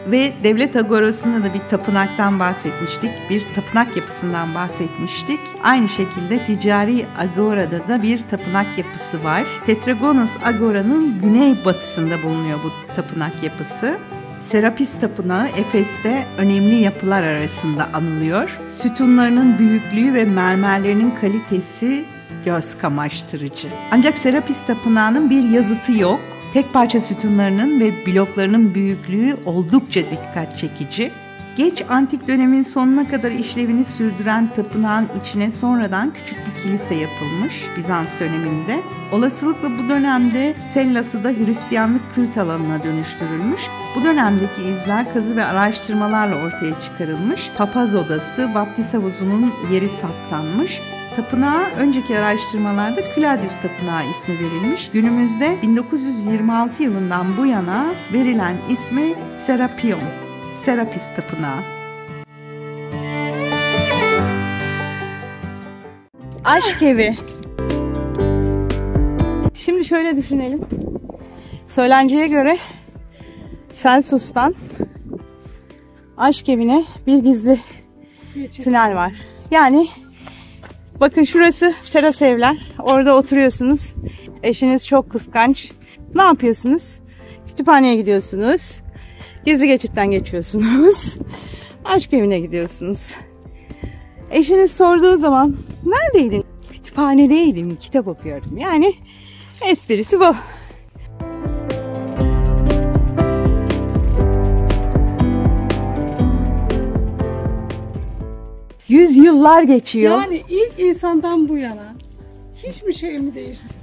Ve devlet agorasında da bir tapınaktan bahsetmiştik, bir tapınak yapısından bahsetmiştik. Aynı şekilde ticari agorada da bir tapınak yapısı var. Tetragonos Agora'nın güneybatısında bulunuyor bu tapınak yapısı. Serapis Tapınağı Efes'te önemli yapılar arasında anılıyor. Sütunlarının büyüklüğü ve mermerlerinin kalitesi göz kamaştırıcı. Ancak Serapis Tapınağı'nın bir yazıtı yok. Tek parça sütunlarının ve bloklarının büyüklüğü oldukça dikkat çekici. Geç antik dönemin sonuna kadar işlevini sürdüren tapınağın içine sonradan küçük bir kilise yapılmış Bizans döneminde. Olasılıkla bu dönemde Sellas'ı da Hristiyanlık kült alanına dönüştürülmüş. Bu dönemdeki izler kazı ve araştırmalarla ortaya çıkarılmış. Papaz odası, vaftiz havuzunun yeri saptanmış. Tapınağa önceki araştırmalarda Claudius Tapınağı ismi verilmiş. Günümüzde 1926 yılından bu yana verilen ismi Serapion, Serapis Tapınağı.
Aşk evi. Şimdi şöyle düşünelim. Söylenceye göre Celsus'tan aşk evine bir gizli tünel var. Yani bakın şurası teras evler. Orada oturuyorsunuz. Eşiniz çok kıskanç. Ne yapıyorsunuz? Kütüphaneye gidiyorsunuz. Gizli geçitten geçiyorsunuz. Aşk evine gidiyorsunuz. Eşiniz sorduğu zaman neredeydin? Kütüphanedeydim, kitap okuyordum. Yani esprisi bu. Yüzyıllar geçiyor.
Yani ilk insandan bu yana hiçbir şey mi değişmiyor?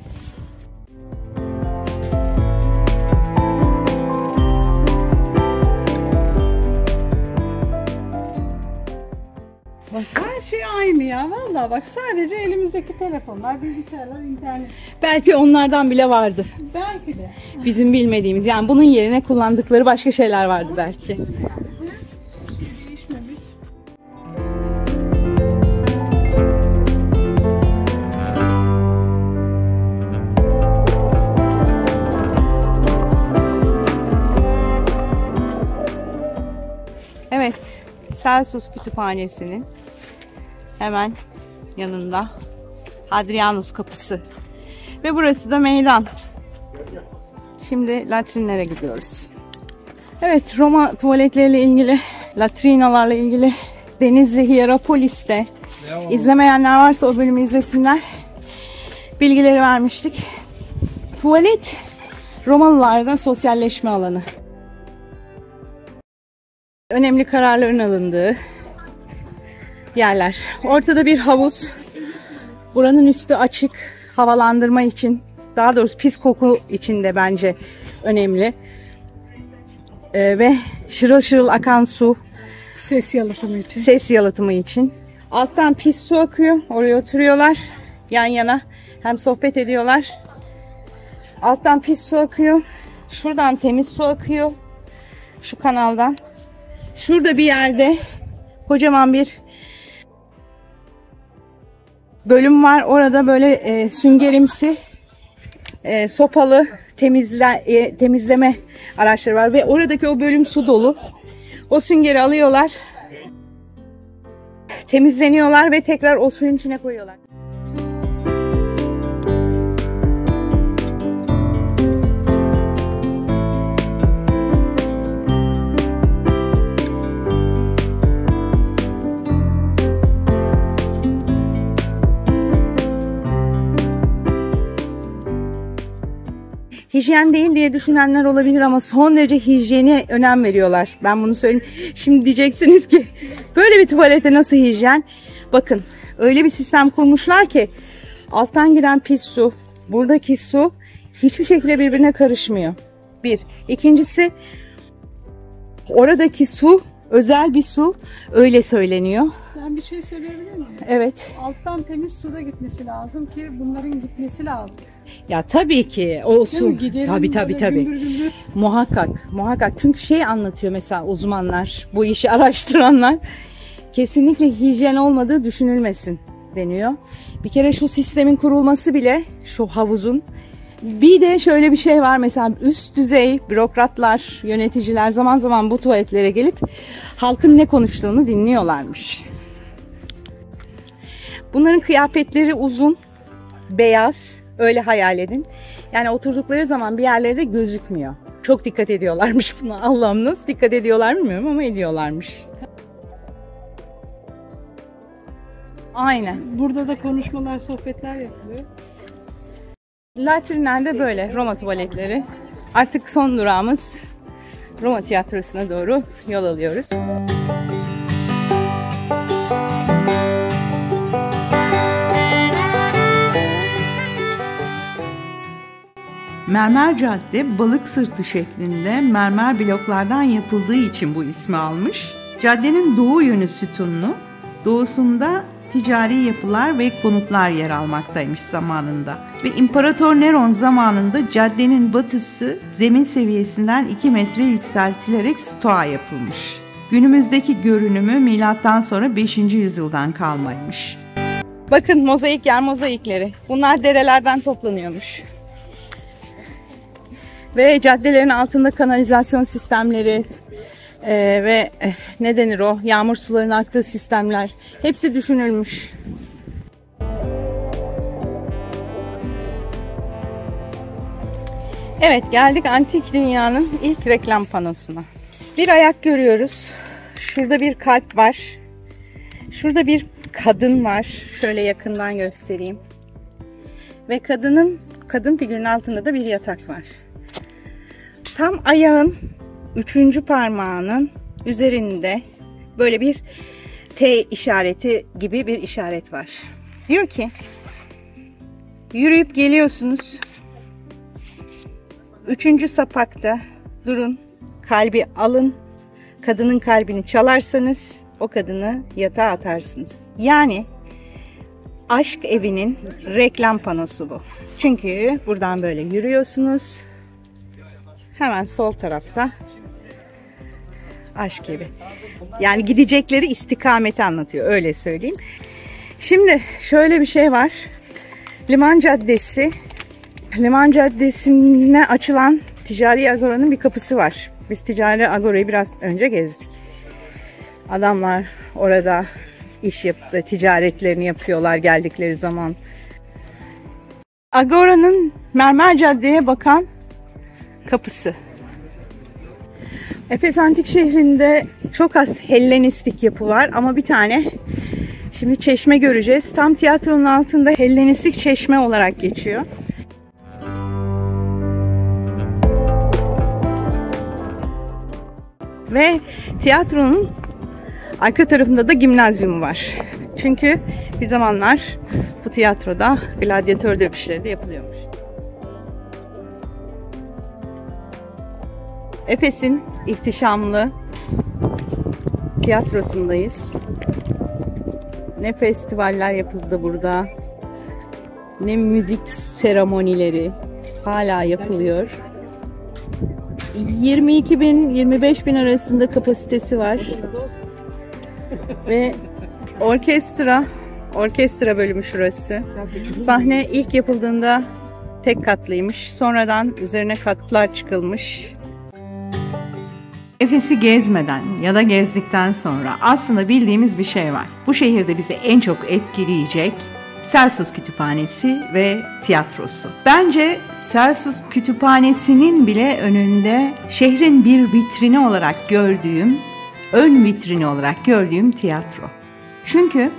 Bak her şey aynı ya. Vallahi bak sadece elimizdeki telefonlar, bilgisayarlar, internet.
Belki onlardan bile vardı.
Belki de.
Bizim bilmediğimiz. Yani bunun yerine kullandıkları başka şeyler vardı belki.
Hiçbir şey değişmemiş.
Evet, Celsus Kütüphanesi'nin hemen yanında Hadrianus Kapısı. Ve burası da meydan. Şimdi latrinlere gidiyoruz. Evet, Roma tuvaletleriyle ilgili, latrinalarla ilgili Denizli Hierapolis'te izlemeyenler varsa o bölümü izlesinler. Bilgileri vermiştik. Tuvalet Romalılarda sosyalleşme alanı. Önemli kararların alındığı yerler. Ortada bir havuz. Buranın üstü açık, havalandırma için daha doğrusu pis koku içinde bence önemli. Ve şırıl şırıl akan su.
Ses yalıtımı için.
Ses yalıtımı için. Alttan pis su akıyor. Oraya oturuyorlar yan yana. Hem sohbet ediyorlar. Alttan pis su akıyor. Şuradan temiz su akıyor. Şu kanaldan. Şurada bir yerde kocaman bir bölüm var. Orada böyle süngerimsi sopalı temizleme araçları var. Ve oradaki o bölüm su dolu. O süngeri alıyorlar. Temizleniyorlar ve tekrar o suyun içine koyuyorlar. Hijyen değil diye düşünenler olabilir ama son derece hijyene önem veriyorlar. Ben bunu söyleyeyim. Şimdi diyeceksiniz ki böyle bir tuvalete nasıl hijyen? Bakın öyle bir sistem kurmuşlar ki alttan giden pis su, buradaki su hiçbir şekilde birbirine karışmıyor. Bir. İkincisi oradaki su özel bir su, öyle söyleniyor.
Ben bir şey söyleyebilir miyim?
Evet.
Alttan temiz suda gitmesi lazım ki bunların gitmesi lazım.
Ya tabii ki o su.
Gidelim
Tabii.
gümbür gümbür.
Muhakkak. Çünkü şey anlatıyor mesela uzmanlar, bu işi araştıranlar. Kesinlikle hijyen olmadığı düşünülmesin deniyor. Bir kere şu sistemin kurulması bile, şu havuzun. Bir de şöyle bir şey var, mesela üst düzey bürokratlar, yöneticiler zaman zaman bu tuvaletlere gelip halkın ne konuştuğunu dinliyorlarmış. Bunların kıyafetleri uzun, beyaz, öyle hayal edin. Yani oturdukları zaman bir yerlerde gözükmüyor. Çok dikkat ediyorlarmış buna. Allah'ım nasıl dikkat ediyorlar bilmiyorum ama ediyorlarmış. Aynen.
Burada da konuşmalar, sohbetler yapılıyor.
Latrinlerde böyle Roma tuvaletleri. Artık son durağımız Roma tiyatrosuna doğru yol alıyoruz.
Mermer cadde balık sırtı şeklinde mermer bloklardan yapıldığı için bu ismi almış. Caddenin doğu yönü sütunlu, doğusunda ticari yapılar ve konutlar yer almaktaymış zamanında. Ve İmparator Neron zamanında caddenin batısı zemin seviyesinden 2 metre yükseltilerek stoa yapılmış. Günümüzdeki görünümü milattan sonra 5. yüzyıldan kalmaymış.
Bakın mozaik yer mozaikleri. Bunlar derelerden toplanıyormuş. Ve caddelerin altında kanalizasyon sistemleri ve ne denir o? Yağmur sularının aktığı sistemler. Hepsi düşünülmüş. Evet, geldik antik dünyanın ilk reklam panosuna. Bir ayak görüyoruz. Şurada bir kalp var. Şurada bir kadın var. Şöyle yakından göstereyim. Ve kadın figürün altında da bir yatak var. Tam ayağın 3. parmağının üzerinde böyle bir T işareti gibi bir işaret var. Diyor ki yürüyüp geliyorsunuz. 3. sapakta durun. Kalbi alın. Kadının kalbini çalarsanız o kadını yatağa atarsınız. Yani aşk evinin reklam panosu bu. Çünkü buradan böyle yürüyorsunuz. Hemen sol tarafta aşk evi. Yani gidecekleri istikameti anlatıyor, öyle söyleyeyim. Şimdi şöyle bir şey var. Liman Caddesi. Liman Caddesi'ne açılan Ticari Agora'nın bir kapısı var. Biz Ticari Agora'yı biraz önce gezdik. Adamlar orada iş yapıp ticaretlerini yapıyorlar geldikleri zaman. Agora'nın Mermer Cadde'ye bakan kapısı. Efes Antik Şehri'nde çok az Hellenistik yapı var ama bir tane şimdi çeşme göreceğiz. Tam tiyatronun altında Hellenistik çeşme olarak geçiyor. Ve tiyatronun arka tarafında da gimnazyum var. Çünkü bir zamanlar bu tiyatroda gladyatör dövüşleri de yapılıyormuş. Efes'in ihtişamlı tiyatrosundayız. Ne festivaller yapıldı burada, ne müzik seremonileri hala yapılıyor. 22.000-25.000 arasında kapasitesi var. Ve orkestra bölümü şurası. Sahne ilk yapıldığında tek katlıymış. Sonradan üzerine katlar çıkılmış.
Efes'i gezmeden ya da gezdikten sonra aslında bildiğimiz bir şey var. Bu şehirde bizi en çok etkileyecek Celsus Kütüphanesi ve tiyatrosu. Bence Celsus Kütüphanesi'nin bile önünde şehrin bir vitrini olarak gördüğüm, ön vitrini olarak gördüğüm tiyatro. Çünkü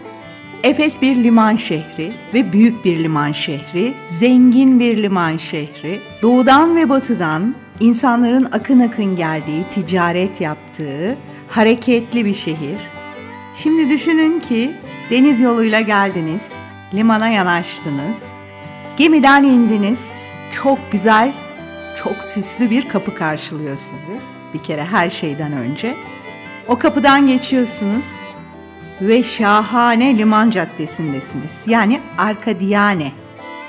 Efes bir liman şehri ve büyük bir liman şehri, zengin bir liman şehri. Doğudan ve batıdan insanların akın akın geldiği, ticaret yaptığı, hareketli bir şehir. Şimdi düşünün ki deniz yoluyla geldiniz, limana yanaştınız, gemiden indiniz, çok güzel, çok süslü bir kapı karşılıyor sizi. Bir kere her şeyden önce. O kapıdan geçiyorsunuz ve şahane liman caddesindesiniz. Yani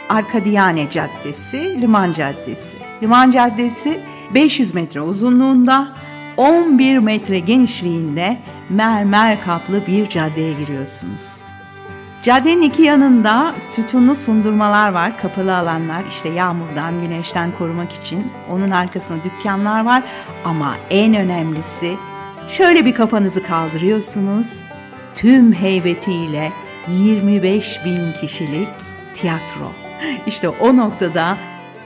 Arkadiane Caddesi, Liman Caddesi. Liman Caddesi 500 metre uzunluğunda, 11 metre genişliğinde mermer kaplı bir caddeye giriyorsunuz. Caddenin iki yanında sütunlu sundurmalar var, kapalı alanlar, işte yağmurdan, güneşten korumak için. Onun arkasında dükkanlar var ama en önemlisi şöyle bir kafanızı kaldırıyorsunuz. Tüm heybetiyle 25.000 kişilik tiyatro. İşte o noktada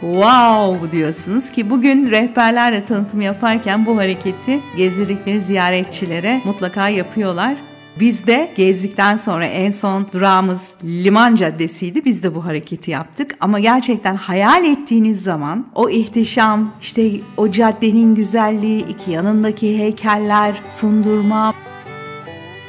wow diyorsunuz ki bugün rehberlerle tanıtım yaparken bu hareketi gezdirdikleri ziyaretçilere mutlaka yapıyorlar. Biz de gezdikten sonra en son durağımız Liman Caddesi'ydi. Biz de bu hareketi yaptık. Ama gerçekten hayal ettiğiniz zaman o ihtişam, işte o caddenin güzelliği, iki yanındaki heykeller, sundurma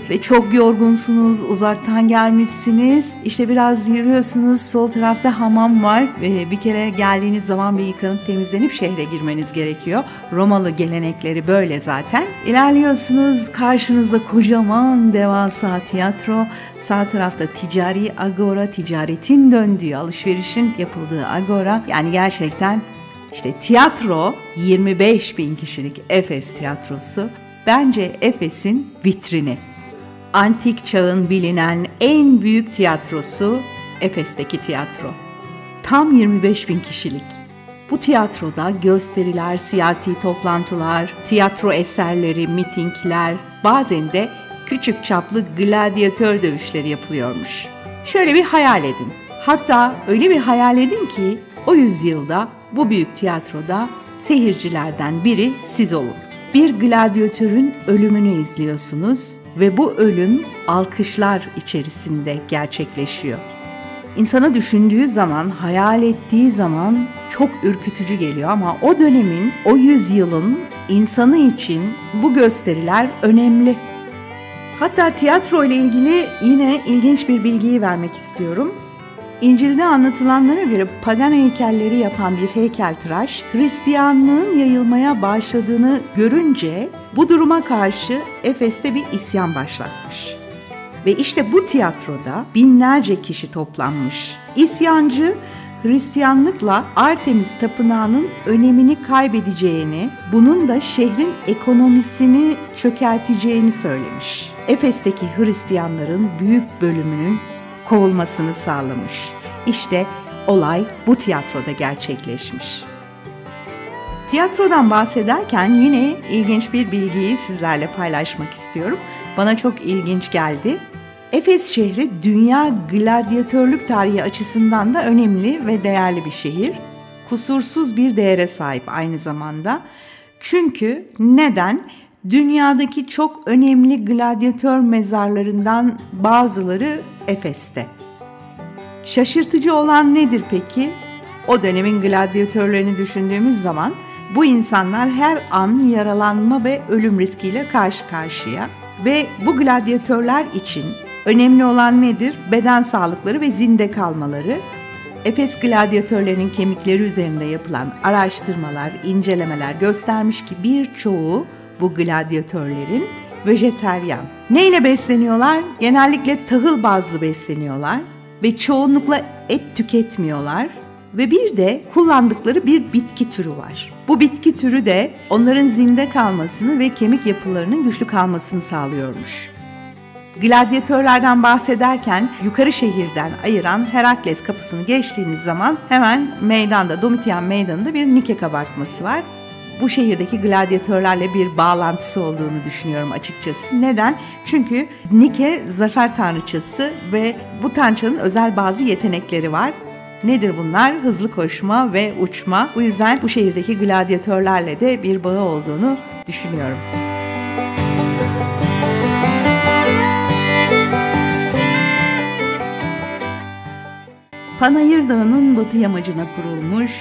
ve çok yorgunsunuz, uzaktan gelmişsiniz. İşte biraz yürüyorsunuz, sol tarafta hamam var ve bir kere geldiğiniz zaman bir yıkanıp temizlenip şehre girmeniz gerekiyor. Romalı gelenekleri böyle zaten. İlerliyorsunuz, karşınızda kocaman devasa tiyatro, sağ tarafta ticari agora, ticaretin döndüğü, alışverişin yapıldığı agora. Yani gerçekten işte tiyatro, 25.000 kişilik Efes tiyatrosu bence Efes'in vitrini. Antik çağın bilinen en büyük tiyatrosu Efes'teki tiyatro. Tam 25.000 kişilik. Bu tiyatroda gösteriler, siyasi toplantılar, tiyatro eserleri, mitingler, bazen de küçük çaplı gladyatör dövüşleri yapılıyormuş. Şöyle bir hayal edin. Hatta öyle bir hayal edin ki o yüzyılda bu büyük tiyatroda seyircilerden biri siz olun. Bir gladyatörün ölümünü izliyorsunuz ve bu ölüm alkışlar içerisinde gerçekleşiyor. İnsana düşündüğü zaman, hayal ettiği zaman çok ürkütücü geliyor ama o dönemin, o yüzyılın insanı için bu gösteriler önemli. Hatta tiyatro ile ilgili yine ilginç bir bilgiyi vermek istiyorum. İncil'de anlatılanlara göre pagan heykelleri yapan bir heykeltıraş, Hristiyanlığın yayılmaya başladığını görünce bu duruma karşı Efes'te bir isyan başlatmış. Ve işte bu tiyatroda binlerce kişi toplanmış. İsyancı, Hristiyanlıkla Artemis Tapınağı'nın önemini kaybedeceğini, bunun da şehrin ekonomisini çökerteceğini söylemiş. Efes'teki Hristiyanların büyük bölümünün kovulmasını sağlamış. İşte olay bu tiyatroda gerçekleşmiş. Tiyatrodan bahsederken yine ilginç bir bilgiyi sizlerle paylaşmak istiyorum. Bana çok ilginç geldi. Efes şehri dünya gladyatörlük tarihi açısından da önemli ve değerli bir şehir. Kusursuz bir değere sahip aynı zamanda. Çünkü neden? Dünyadaki çok önemli gladyatör mezarlarından bazıları Efes'te. Şaşırtıcı olan nedir peki? O dönemin gladyatörlerini düşündüğümüz zaman bu insanlar her an yaralanma ve ölüm riskiyle karşı karşıya ve bu gladyatörler için önemli olan nedir? Beden sağlıkları ve zinde kalmaları. Efes gladyatörlerinin kemikleri üzerinde yapılan araştırmalar, incelemeler göstermiş ki birçoğu bu gladyatörlerin vejeteryan. Neyle besleniyorlar? Genellikle tahıl bazlı besleniyorlar ve çoğunlukla et tüketmiyorlar ve bir de kullandıkları bir bitki türü var. Bu bitki türü de onların zinde kalmasını ve kemik yapılarının güçlü kalmasını sağlıyormuş. Gladyatörlerden bahsederken yukarı şehirden ayıran Herakles kapısını geçtiğiniz zaman hemen meydanda, Domitian Meydanı'nda bir Nike kabartması var. Bu şehirdeki gladyatörlerle bir bağlantısı olduğunu düşünüyorum açıkçası. Neden? Çünkü Nike zafer tanrıçası ve bu tanrıçanın özel bazı yetenekleri var. Nedir bunlar? Hızlı koşma ve uçma. Bu yüzden bu şehirdeki gladyatörlerle de bir bağı olduğunu düşünüyorum. Panayır Dağı'nın batı yamacına kurulmuş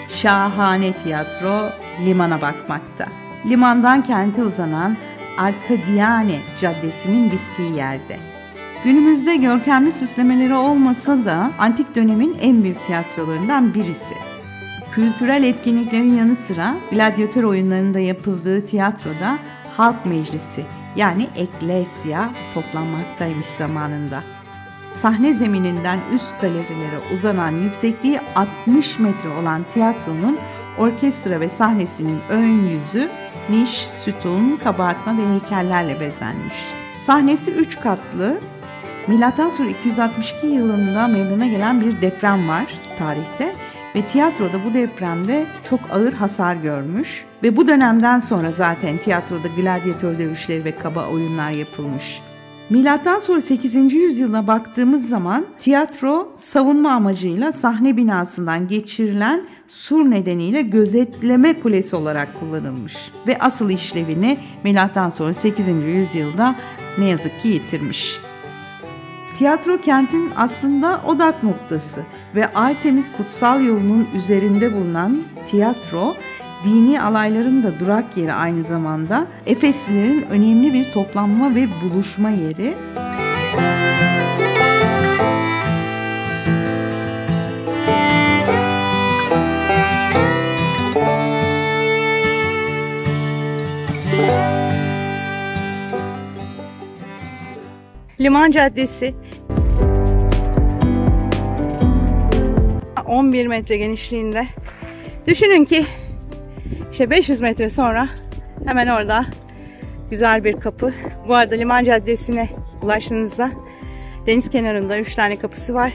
şahane tiyatro limana bakmakta. Limandan kente uzanan Arkadiane Caddesi'nin bittiği yerde. Günümüzde görkemli süslemeleri olmasa da antik dönemin en büyük tiyatrolarından birisi. Kültürel etkinliklerin yanı sıra gladyatör oyunlarında yapıldığı tiyatroda halk meclisi yani Ecclesia toplanmaktaymış zamanında. Sahne zemininden üst galerilere uzanan yüksekliği 60 metre olan tiyatronun orkestra ve sahnesinin ön yüzü niş, sütun, kabartma ve heykellerle bezenmiş. Sahnesi 3 katlı. Milattan sonra 262 yılında meydana gelen bir deprem var tarihte ve tiyatroda bu depremde çok ağır hasar görmüş ve bu dönemden sonra zaten tiyatroda gladyatör dövüşleri ve kaba oyunlar yapılmış. Milattan sonra 8. yüzyıla baktığımız zaman tiyatro savunma amacıyla sahne binasından geçirilen sur nedeniyle gözetleme kulesi olarak kullanılmış ve asıl işlevini milattan sonra 8. yüzyılda ne yazık ki yitirmiş. Tiyatro kentin aslında odak noktası ve Artemis kutsal yolunun üzerinde bulunan tiyatro dini alayların da durak yeri aynı zamanda Efeslilerin önemli bir toplanma ve buluşma yeri.
Liman Caddesi 11 metre genişliğinde. Düşünün ki işte 500 metre sonra hemen orada güzel bir kapı. Bu arada Liman Caddesi'ne ulaştığınızda deniz kenarında 3 tane kapısı var.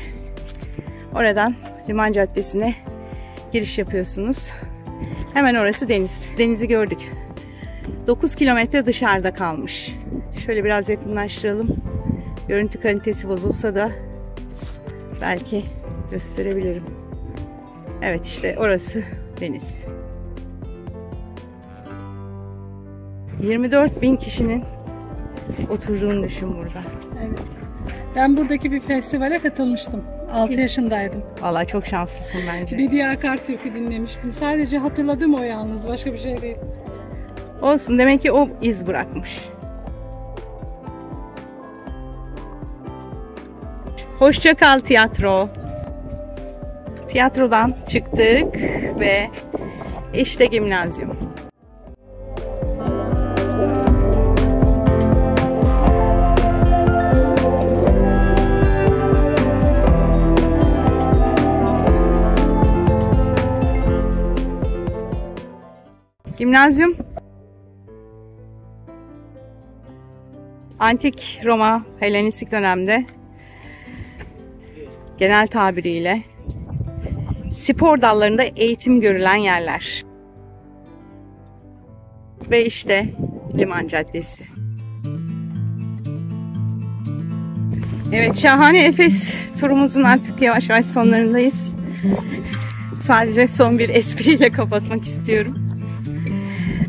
Oradan Liman Caddesi'ne giriş yapıyorsunuz. Hemen orası deniz. Denizi gördük. 9 kilometre dışarıda kalmış. Şöyle biraz yakınlaştıralım. Görüntü kalitesi bozulsa da belki gösterebilirim. Evet, işte orası deniz. 24.000 kişinin oturduğunu düşün burada.
Evet. Ben buradaki bir festivale katılmıştım. 6 yaşındaydım.
Vallahi çok şanslısın bence.
Bediye Akartürk'ü dinlemiştim. Sadece hatırladım o yalnız. Başka bir şey değil.
Olsun, demek ki o iz bırakmış. Hoşça kal tiyatro. Tiyatrodan çıktık ve işte gimnazyum. Gimnazyum, Antik Roma, Helenistik dönemde genel tabiriyle spor dallarında eğitim görülen yerler. Ve işte Liman Caddesi. Evet, şahane Efes turumuzun artık yavaş yavaş sonlarındayız. Sadece son bir espriyle kapatmak istiyorum.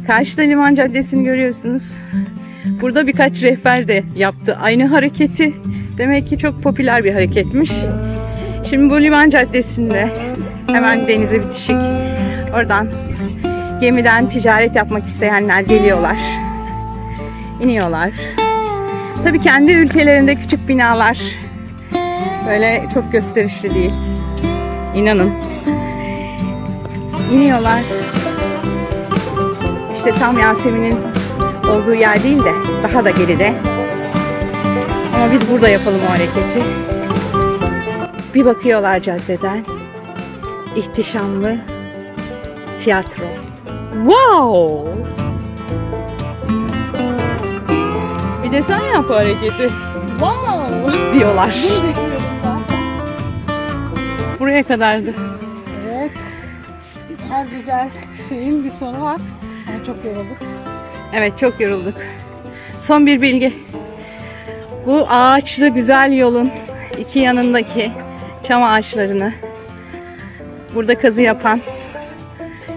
Karşıda Liman Caddesi'ni görüyorsunuz. Burada birkaç rehber de yaptı aynı hareketi. Demek ki çok popüler bir hareketmiş. Şimdi bu Liman Caddesi'nde hemen denize bitişik. Oradan gemiden ticaret yapmak isteyenler geliyorlar. İniyorlar. Tabii kendi ülkelerinde küçük binalar böyle çok gösterişli değil. İnanın. İniyorlar. İşte tam Yasemin'in olduğu yer değil de daha da geride. Ama biz burada yapalım o hareketi. Bir bakıyorlar caddeden. İhtişamlı tiyatro. Wow! Bir de sen yap o hareketi. Wow! Diyorlar. Buraya kadardı.
Evet. Her güzel şeyin bir sonu var. Ama çok yorulduk.
Evet, çok yorulduk. Son bir bilgi. Bu ağaçlı güzel yolun iki yanındaki çam ağaçlarını burada kazı yapan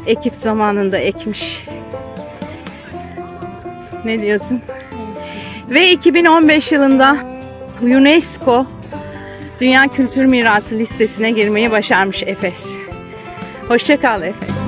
ekip zamanında ekmiş. Ne diyorsun? Ve 2015 yılında UNESCO Dünya Kültür Mirası listesine girmeyi başarmış Efes. Hoşça kal Efes.